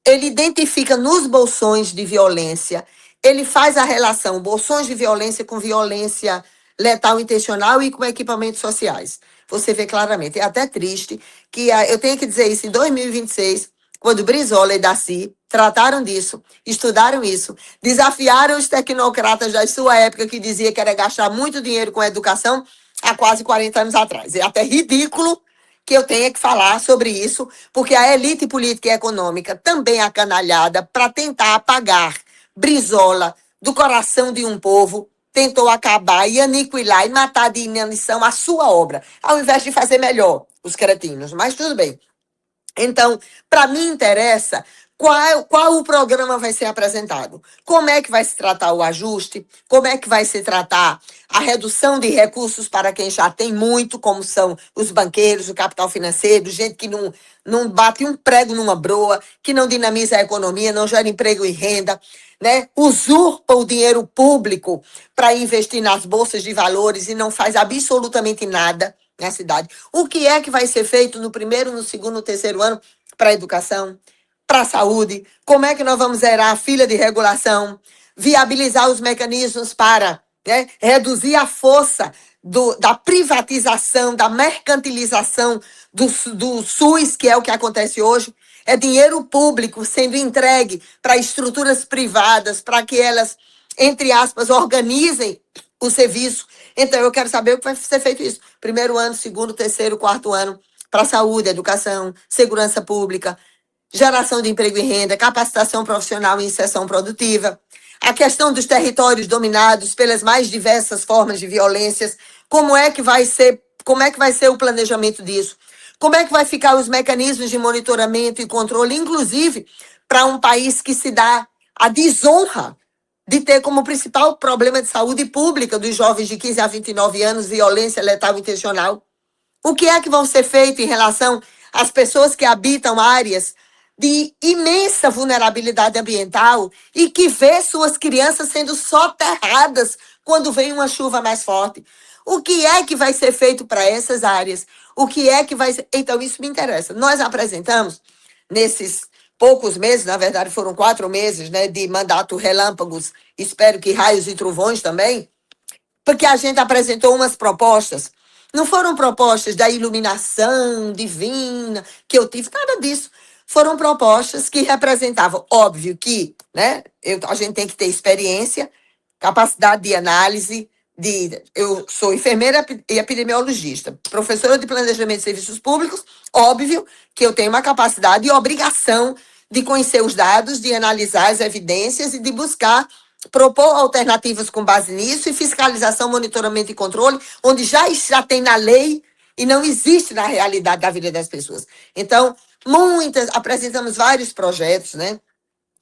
ele identifica nos bolsões de violência, ele faz a relação bolsões de violência com violência letal intencional e com equipamentos sociais. Você vê claramente. É até triste que eu tenho que dizer isso em 2026, quando Brizola e Daci trataram disso, estudaram isso, desafiaram os tecnocratas da sua época que dizia que era gastar muito dinheiro com educação há quase 40 anos atrás. É até ridículo que eu tenha que falar sobre isso, porque a elite política e econômica também é acanalhada para tentar apagar Brizola do coração de um povo, tentou acabar e aniquilar e matar de inanição a sua obra, ao invés de fazer melhor os cretinos. Mas tudo bem. Então, para mim interessa qual o programa vai ser apresentado. Como é que vai se tratar o ajuste? Como é que vai se tratar a redução de recursos para quem já tem muito, como são os banqueiros, o capital financeiro, gente que não bate um prego numa broa, que não dinamiza a economia, não gera emprego e renda, né? Usurpa o dinheiro público para investir nas bolsas de valores e não faz absolutamente nada na cidade. O que é que vai ser feito no primeiro, no segundo, no terceiro ano para a educação, para a saúde, como é que nós vamos zerar a fila de regulação, viabilizar os mecanismos para, né, reduzir a força da privatização, da mercantilização do SUS, que é o que acontece hoje. É dinheiro público sendo entregue para estruturas privadas, para que elas, entre aspas, organizem o serviço. Então, eu quero saber o que vai ser feito isso. Primeiro ano, segundo, terceiro, quarto ano, para saúde, educação, segurança pública, geração de emprego e renda, capacitação profissional e inserção produtiva, a questão dos territórios dominados pelas mais diversas formas de violências, como é que vai ser o planejamento disso? Como é que vai ficar os mecanismos de monitoramento e controle, inclusive para um país que se dá a desonra de ter como principal problema de saúde pública dos jovens de 15 a 29 anos violência letal intencional? O que é que vão ser feito em relação às pessoas que habitam áreas de imensa vulnerabilidade ambiental e que vê suas crianças sendo soterradas quando vem uma chuva mais forte? O que é que vai ser feito para essas áreas? O que é que vai ser... Então, isso me interessa. Nós apresentamos, nesses poucos meses, na verdade foram 4 meses, né, de mandato relâmpagos, espero que raios e trovões também, porque a gente apresentou umas propostas. Não foram propostas da iluminação divina que eu tive, nada disso. Foram propostas que representavam, óbvio que, né, a gente tem que ter experiência, capacidade de análise, eu sou enfermeira e epidemiologista, professora de planejamento de serviços públicos, óbvio que eu tenho uma capacidade e obrigação de conhecer os dados, de analisar as evidências e de buscar propor alternativas com base nisso e fiscalização, monitoramento e controle, onde já tem na lei e não existe na realidade da vida das pessoas. Então, apresentamos vários projetos, né?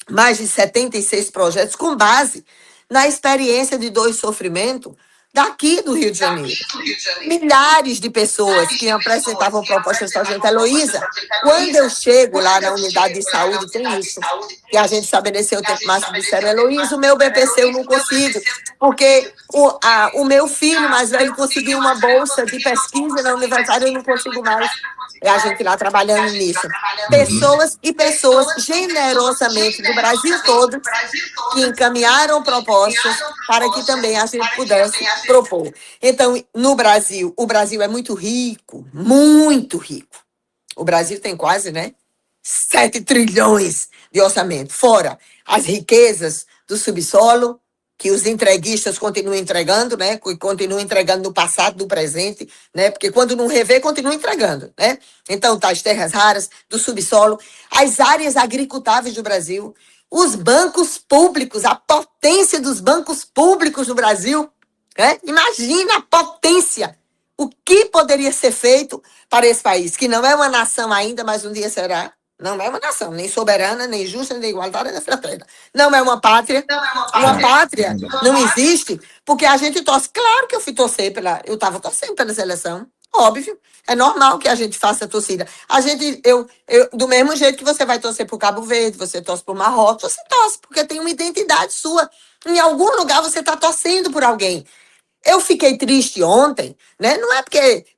Mais de 76 projetos com base na experiência de dor e sofrimento daqui do Rio de Janeiro. Milhares de pessoas que apresentavam propostas para a gente. Heloísa, quando eu chego lá na unidade de saúde, tem isso, que a gente estabeleceu o tempo máximo de série. Heloísa, o meu BPC eu não consigo, porque o meu filho mais velho conseguiu uma bolsa de pesquisa na universidade, eu não consigo mais. É a gente lá trabalhando nisso. Pessoas e pessoas generosamente do Brasil todo que encaminharam propostas para que também a gente pudesse propor. Então, no Brasil, o Brasil é muito rico, muito rico. O Brasil tem quase, né, 7 trilhões de orçamento, fora as riquezas do subsolo, que os entreguistas continuam entregando, né? Continuam entregando no passado, no presente, né? Porque quando não revê, continua entregando, né? Então, tá as terras raras do subsolo, as áreas agricultáveis do Brasil, os bancos públicos, a potência dos bancos públicos no Brasil, né? Imagina a potência. O que poderia ser feito para esse país, que não é uma nação ainda, mas um dia será. Não é uma nação, nem soberana, nem justa, nem igualitária, nem fraterna. Não é uma pátria. Uma pátria não existe porque a gente torce. Claro que eu fui torcer eu estava torcendo pela seleção. Óbvio. É normal que a gente faça torcida. Do mesmo jeito que você vai torcer por Cabo Verde, você torce por Marrocos, você torce, porque tem uma identidade sua. Em algum lugar você está torcendo por alguém. Eu fiquei triste ontem, né? Não é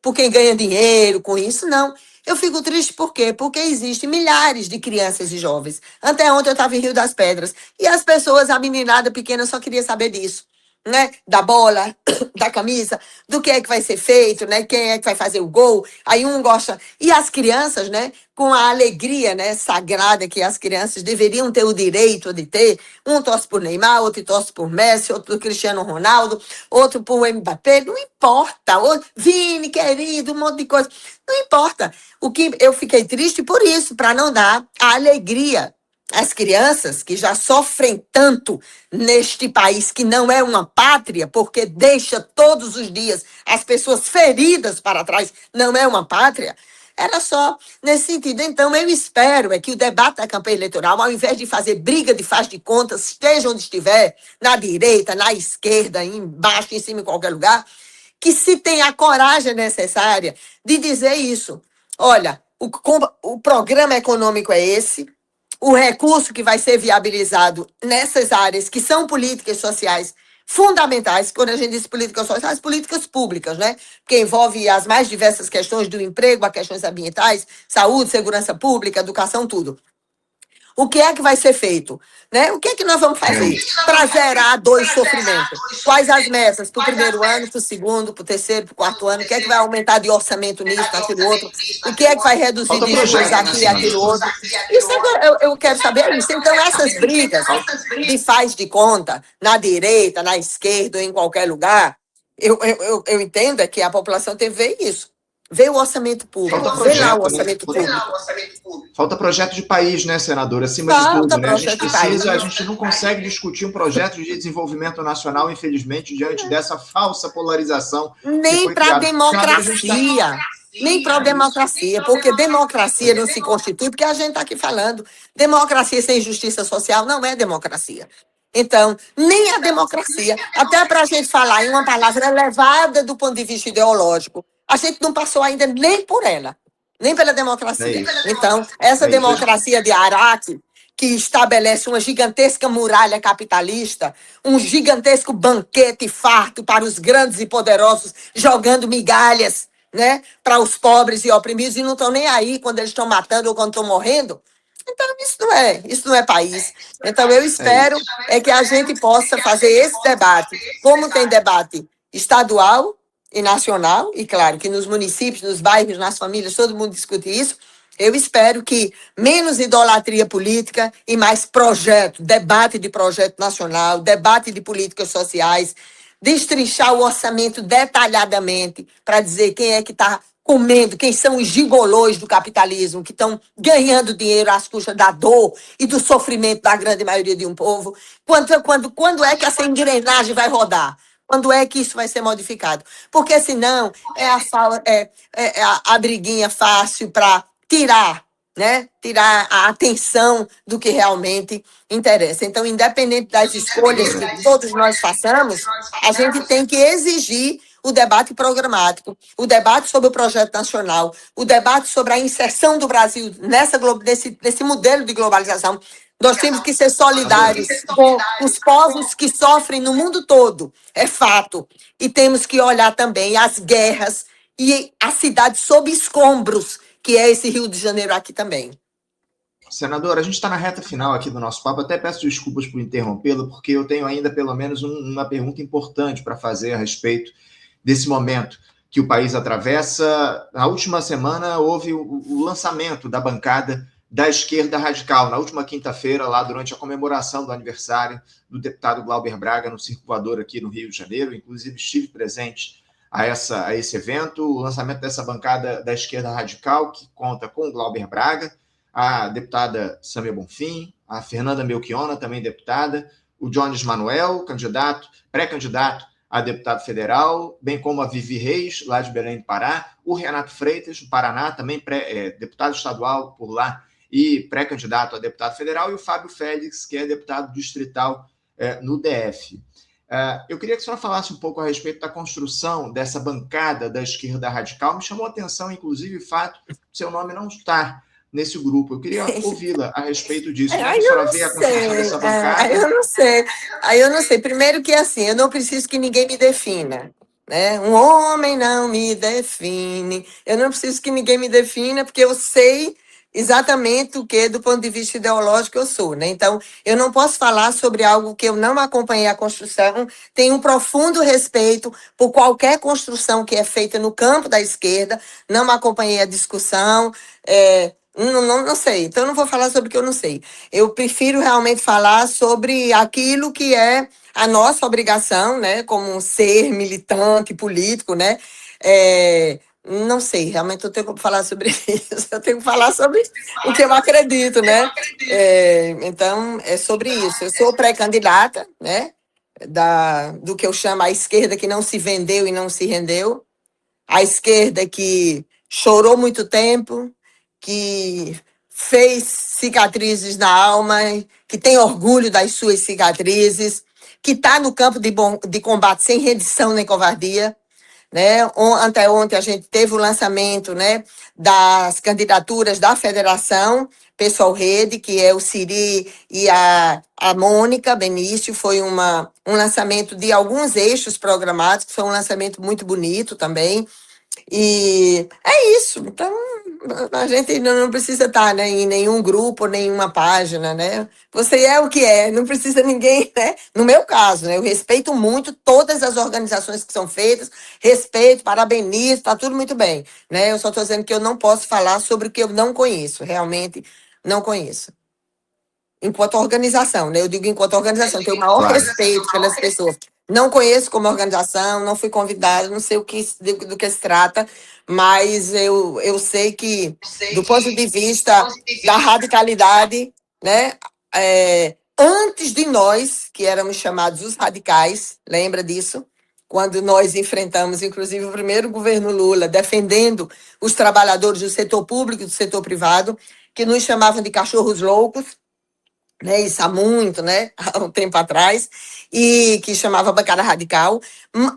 por quem ganha dinheiro com isso, não. Eu fico triste por quê? Porque existem milhares de crianças e jovens. Até ontem eu estava em Rio das Pedras. E as pessoas, a meninada pequena, só queria saber disso, né? Da bola, da camisa, do que é que vai ser feito, né? Quem é que vai fazer o gol. Aí um gosta... E as crianças, né? Com a alegria, né, sagrada que as crianças deveriam ter o direito de ter. Um torce por Neymar, outro torce por Messi, outro por Cristiano Ronaldo, outro por Mbappé. Não importa. Vini, querido, um monte de coisa. Não importa. O que eu fiquei triste por isso, para não dar a alegria às crianças que já sofrem tanto neste país que não é uma pátria, porque deixa todos os dias as pessoas feridas para trás, não é uma pátria. Era só nesse sentido. Então, eu espero que o debate da campanha eleitoral, ao invés de fazer briga de faz de contas, esteja onde estiver, na direita, na esquerda, embaixo, em cima, em qualquer lugar, que se tenha a coragem necessária de dizer isso. Olha, o programa econômico é esse, o recurso que vai ser viabilizado nessas áreas que são políticas sociais fundamentais, quando a gente diz políticas sociais, políticas públicas, né? Porque envolve as mais diversas questões do emprego, as questões ambientais, saúde, segurança pública, educação, tudo. O que é que vai ser feito? Né? O que é que nós vamos fazer para zerar dois sofrimentos? Quais as metas para o primeiro ano, para o segundo, para o terceiro, para o quarto ano? O que é que vai aumentar de orçamento nisso, naquilo outro? O que é que vai reduzir Falta despesas projeto, né, aqui e aquilo senadora? outro? Isso eu quero saber isso. Então, essas brigas de faz de conta, na direita, na esquerda, ou em qualquer lugar, eu entendo é que a população tem que ver isso. Vê o orçamento público, Falta vê lá o projeto, né? orçamento público. Falta projeto de país, né, senadora? Acima de Falta tudo, né? projeto de país. A gente não consegue discutir um projeto de desenvolvimento nacional, infelizmente, diante dessa falsa polarização que Nem foi para criada. democracia. Nem para democracia, porque democracia não se constitui, porque a gente está aqui falando. Democracia sem justiça social não é democracia. Então, nem a democracia, até para a gente falar em uma palavra elevada do ponto de vista ideológico, a gente não passou ainda nem por ela, nem pela democracia. Então, essa democracia de Araque, que estabelece uma gigantesca muralha capitalista, um gigantesco banquete farto para os grandes e poderosos, jogando migalhas, né, para os pobres e oprimidos, e não estão nem aí quando eles estão matando ou quando estão morrendo. Então, isso não é país. Então, eu espero que a gente possa fazer esse debate, como tem debate estadual e nacional, e claro que nos municípios, nos bairros, nas famílias, todo mundo discute isso. Eu espero que menos idolatria política e mais projeto, debate de projeto nacional, debate de políticas sociais, destrinchar o orçamento detalhadamente para dizer quem é que está comendo, quem são os gigolôs do capitalismo, que estão ganhando dinheiro às custas da dor e do sofrimento da grande maioria de um povo. Quando é que essa engrenagem vai rodar? Quando é que isso vai ser modificado? Porque senão é a briguinha fácil para tirar, né? Tirar a atenção do que realmente interessa. Então, independente das escolhas que todos nós façamos, a gente tem que exigir o debate programático, o debate sobre o projeto nacional, o debate sobre a inserção do Brasil nesse modelo de globalização. Nós temos que ser solidários com os povos que sofrem no mundo todo, é fato. E temos que olhar também as guerras e a cidade sob escombros, que é esse Rio de Janeiro aqui também. Senadora, a gente está na reta final aqui do nosso papo. Até peço desculpas por interrompê-lo, porque eu tenho ainda pelo menos uma pergunta importante para fazer a respeito desse momento que o país atravessa. Na última semana houve o lançamento da bancada da esquerda radical, na última quinta-feira, lá durante a comemoração do aniversário do deputado Glauber Braga no Circo Voador aqui no Rio de Janeiro. Inclusive estive presente a esse evento, o lançamento dessa bancada da esquerda radical, que conta com o Glauber Braga, a deputada Samia Bonfim, a Fernanda Melchiona, também deputada, o Jones Manuel, pré-candidato a deputado federal, bem como a Vivi Reis, lá de Belém do Pará, o Renato Freitas, do Paraná, também deputado estadual por lá e pré-candidato a deputado federal, e o Fábio Félix, que é deputado distrital no DF. Eu queria que a senhora falasse um pouco a respeito da construção dessa bancada da esquerda radical. Me chamou a atenção, inclusive, o fato de seu nome não estar nesse grupo. Eu queria ouvi-la a respeito disso. Como é que a senhora vê a construção dessa bancada? Aí eu não sei. Primeiro que, assim, eu não preciso que ninguém me defina. Né? Um homem não me define. Eu não preciso que ninguém me defina, porque eu sei exatamente o que, do ponto de vista ideológico, eu sou. Né? Então, eu não posso falar sobre algo que eu não acompanhei a construção. Tenho um profundo respeito por qualquer construção que é feita no campo da esquerda. Não acompanhei a discussão. Não sei, então eu não vou falar sobre o que eu não sei. Eu prefiro realmente falar sobre aquilo que é a nossa obrigação, né, como um ser militante, político, né? Não sei, realmente eu tenho que falar sobre isso, eu tenho que falar sobre o que eu acredito, né? Então, é sobre isso. Eu sou pré-candidata, né, do que eu chamo a esquerda que não se vendeu e não se rendeu, a esquerda que chorou muito tempo, que fez cicatrizes na alma, que tem orgulho das suas cicatrizes, que está no campo de combate sem rendição nem covardia. Né? Anteontem a gente teve o lançamento, né, das candidaturas da Federação Pessoal Rede, que é o Ciri e a Mônica Benício. Foi um lançamento de alguns eixos programados, que foi um lançamento muito bonito também. E é isso. Então, a gente não precisa estar, né, em nenhum grupo, nenhuma página, né? Você é o que é, não precisa ninguém, né? No meu caso, né, eu respeito muito todas as organizações que são feitas, respeito, parabenizo, está tudo muito bem, né? Eu só estou dizendo que eu não posso falar sobre o que eu não conheço, realmente não conheço. Enquanto organização, né? Eu digo enquanto organização, tenho o maior respeito pelas pessoas. Não conheço como organização, não fui convidada, não sei do que se trata, mas eu sei que, do ponto de vista da radicalidade, né? Antes de nós, que éramos chamados os radicais, lembra disso? Quando nós enfrentamos, inclusive, o primeiro governo Lula, defendendo os trabalhadores do setor público e do setor privado, que nos chamavam de cachorros loucos, né, isso há muito, né, há um tempo atrás, e que chamava Bancada Radical.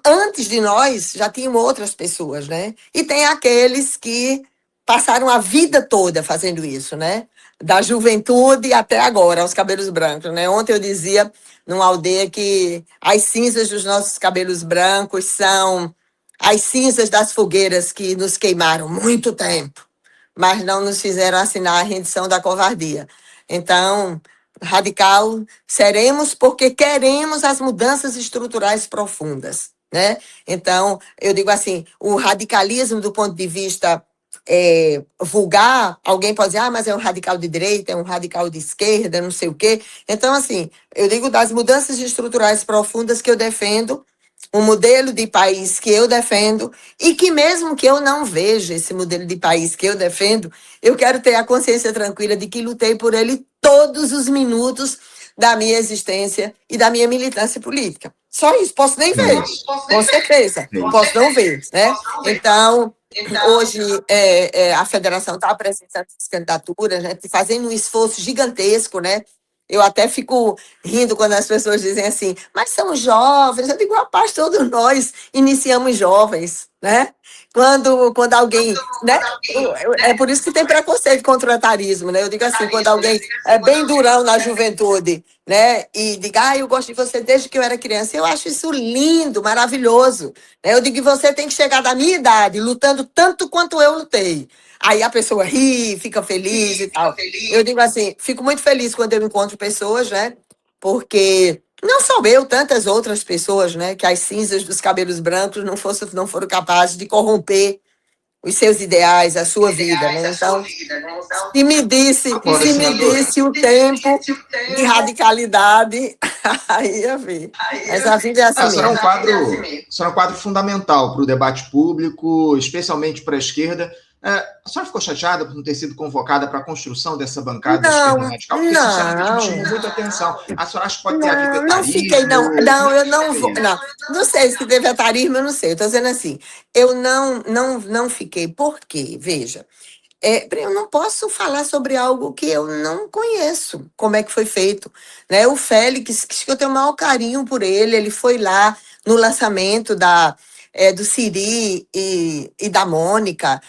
Antes de nós, já tinham outras pessoas, né? E tem aqueles que passaram a vida toda fazendo isso, né? Da juventude até agora, aos cabelos brancos, né? Ontem eu dizia numa aldeia que as cinzas dos nossos cabelos brancos são as cinzas das fogueiras que nos queimaram muito tempo, mas não nos fizeram assinar a rendição da covardia. Então, radical seremos porque queremos as mudanças estruturais profundas, né? Então, eu digo assim, o radicalismo do ponto de vista vulgar, alguém pode dizer, ah, mas é um radical de direita, é um radical de esquerda, não sei o quê. Então, assim, eu digo das mudanças estruturais profundas que eu defendo, um modelo de país que eu defendo, e que mesmo que eu não veja esse modelo de país que eu defendo, eu quero ter a consciência tranquila de que lutei por ele todos os minutos da minha existência e da minha militância política. Só isso, posso nem ver, com certeza, posso não ver, né? Então, hoje a federação está apresentando as candidaturas, né, fazendo um esforço gigantesco, né? Eu até fico rindo quando as pessoas dizem assim, mas são jovens. Eu digo, rapaz, todos nós iniciamos jovens, né? Quando alguém, né? É por isso que tem preconceito contra o etarismo, né? Eu digo assim, quando alguém é bem durão na juventude, né? E diga, ah, eu gosto de você desde que eu era criança. Eu acho isso lindo, maravilhoso. Eu digo que você tem que chegar da minha idade, lutando tanto quanto eu lutei. Aí a pessoa ri, fica feliz e tal. Eu digo assim, fico muito feliz quando eu encontro pessoas, né? Porque não só eu, tantas outras pessoas, né? Que as cinzas dos cabelos brancos não foram capazes de corromper os seus ideais, a sua vida, né? Então, Agora, se me senador, desse o tempo de radicalidade, aí ia ver. Mas a vida é assim será mesmo. será um quadro fundamental para o debate público, especialmente para a esquerda. A senhora ficou chateada por não ter sido convocada para a construção dessa bancada da esquerda radical? Porque, sinceramente, me chamou muita atenção. A senhora acha que pode ter havido etarismo? Não fiquei, não. Não, eu não vou. Não, não sei se teve etarismo, eu não sei. Eu estou dizendo assim, eu não fiquei. Por quê? Veja. Eu não posso falar sobre algo que eu não conheço, como é que foi feito, né? O Félix, que eu tenho o maior carinho por ele foi lá no lançamento do Siri e da Mônica,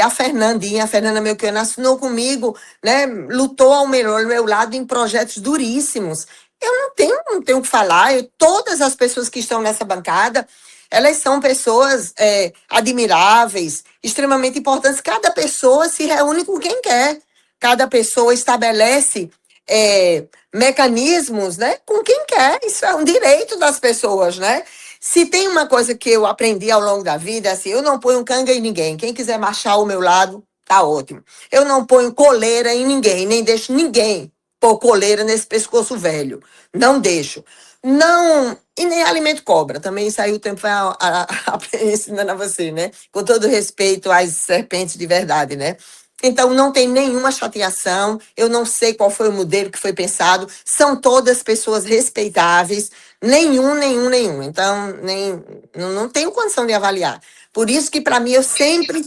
a Fernandinha, a Fernanda Melchiona assinou comigo, né? Lutou ao meu lado em projetos duríssimos. Eu não tenho o que falar, todas as pessoas que estão nessa bancada, elas são pessoas admiráveis, extremamente importantes. Cada pessoa se reúne com quem quer. Cada pessoa estabelece mecanismos, né, com quem quer. Isso é um direito das pessoas, né? Se tem uma coisa que eu aprendi ao longo da vida, é assim, eu não ponho canga em ninguém. Quem quiser marchar ao meu lado, tá ótimo. Eu não ponho coleira em ninguém, nem deixo ninguém pôr coleira nesse pescoço velho. Não deixo. Não, e nem alimento cobra. Também isso aí o tempo vai ensinando a você, né? Com todo respeito às serpentes de verdade, né? Então, não tem nenhuma chateação. Eu não sei qual foi o modelo que foi pensado. São todas pessoas respeitáveis. Nenhum. Então, não tenho condição de avaliar. Por isso que, para mim, eu sempre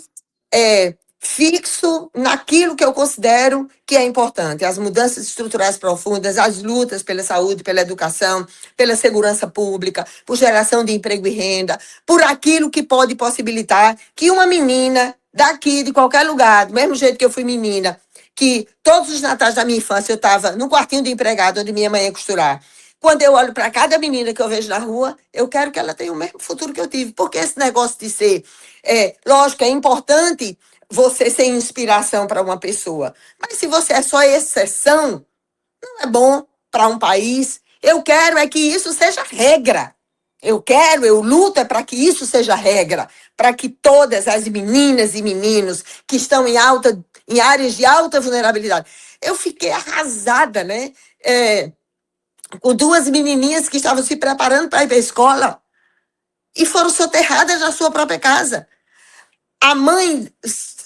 fixo naquilo que eu considero que é importante. As mudanças estruturais profundas, as lutas pela saúde, pela educação, pela segurança pública, por geração de emprego e renda, por aquilo que pode possibilitar que uma menina daqui, de qualquer lugar, do mesmo jeito que eu fui menina, que todos os natais da minha infância eu estava no quartinho de empregado onde minha mãe ia costurar. Quando eu olho para cada menina que eu vejo na rua, eu quero que ela tenha o mesmo futuro que eu tive. Porque esse negócio de ser, lógico, é importante você ser inspiração para uma pessoa. Mas se você é só exceção, não é bom para um país. Eu quero é que isso seja regra. Eu luto é para que isso seja regra, para que todas as meninas e meninos que estão em áreas de alta vulnerabilidade. Eu fiquei arrasada, né? Com duas menininhas que estavam se preparando para ir para a escola e foram soterradas na sua própria casa. A mãe,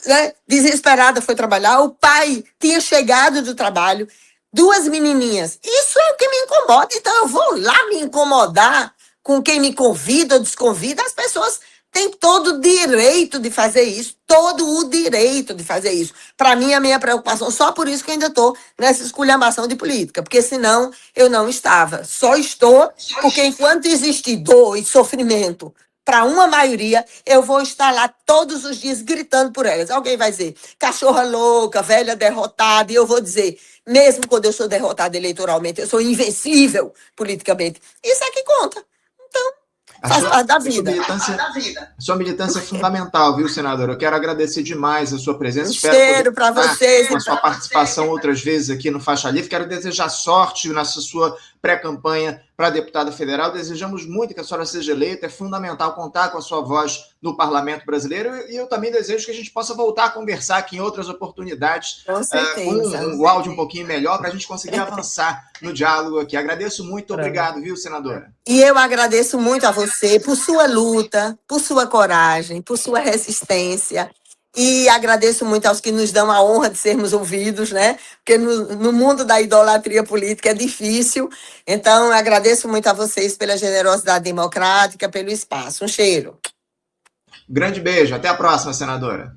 né, desesperada, foi trabalhar, o pai tinha chegado do trabalho, duas menininhas. Isso é o que me incomoda, então eu vou lá me incomodar com quem me convida ou desconvida. As pessoas têm todo o direito de fazer isso, todo o direito de fazer isso. Para mim, a minha preocupação, só por isso que eu ainda estou nessa esculhambação de política, porque senão eu não estava. Só estou porque enquanto existir dor e sofrimento para uma maioria, eu vou estar lá todos os dias gritando por elas. Alguém vai dizer, cachorra louca, velha derrotada, e eu vou dizer, mesmo quando eu sou derrotada eleitoralmente, eu sou invencível politicamente. Isso é que conta. Então, faz parte da vida. A sua militância é fundamental, viu, senadora? Eu quero agradecer demais a sua presença. Um cheiro para vocês. Com a sua participação outras vezes aqui no Faixa Livre. Quero desejar sorte nessa sua pré-campanha para deputada federal. Desejamos muito que a senhora seja eleita. É fundamental contar com a sua voz no Parlamento brasileiro. E eu também desejo que a gente possa voltar a conversar aqui em outras oportunidades, com o áudio um pouquinho melhor, para a gente conseguir avançar no diálogo aqui. Agradeço muito. Obrigado, viu, senadora? E eu agradeço muito a você por sua luta, por sua coragem, por sua resistência. E agradeço muito aos que nos dão a honra de sermos ouvidos, né? Porque no mundo da idolatria política é difícil. Então, agradeço muito a vocês pela generosidade democrática, pelo espaço. Um cheiro. Grande beijo. Até a próxima, senadora.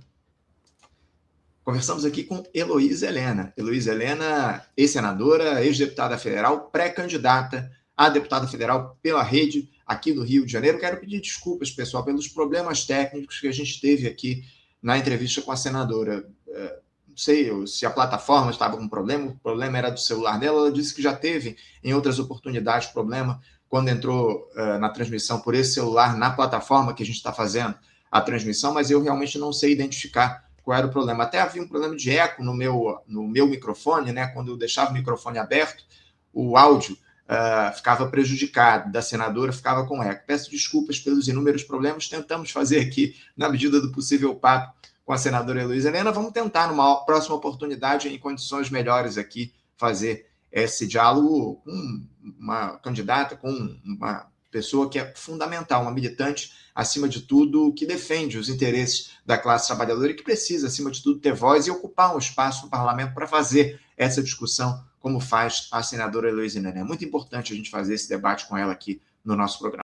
Conversamos aqui com Heloísa Helena. Heloísa Helena, ex-senadora, ex-deputada federal, pré-candidata a deputada federal pela rede aqui do Rio de Janeiro. Quero pedir desculpas, pessoal, pelos problemas técnicos que a gente teve aqui na entrevista com a senadora. Não sei se a plataforma estava com problema, o problema era do celular dela. Ela disse que já teve, em outras oportunidades, problema quando entrou na transmissão por esse celular, na plataforma que a gente está fazendo a transmissão, mas eu realmente não sei identificar qual era o problema. Até havia um problema de eco no meu microfone, né? Quando eu deixava o microfone aberto, o áudio ficava prejudicado, da senadora ficava com eco. Peço desculpas pelos inúmeros problemas, tentamos fazer aqui, na medida do possível, papo com a senadora Heloísa Helena. Vamos tentar, numa próxima oportunidade, em condições melhores aqui, fazer esse diálogo com uma candidata, com uma pessoa que é fundamental, uma militante, acima de tudo, que defende os interesses da classe trabalhadora e que precisa, acima de tudo, ter voz e ocupar um espaço no parlamento para fazer essa discussão como faz a senadora Heloísa Helena. É muito importante a gente fazer esse debate com ela aqui no nosso programa.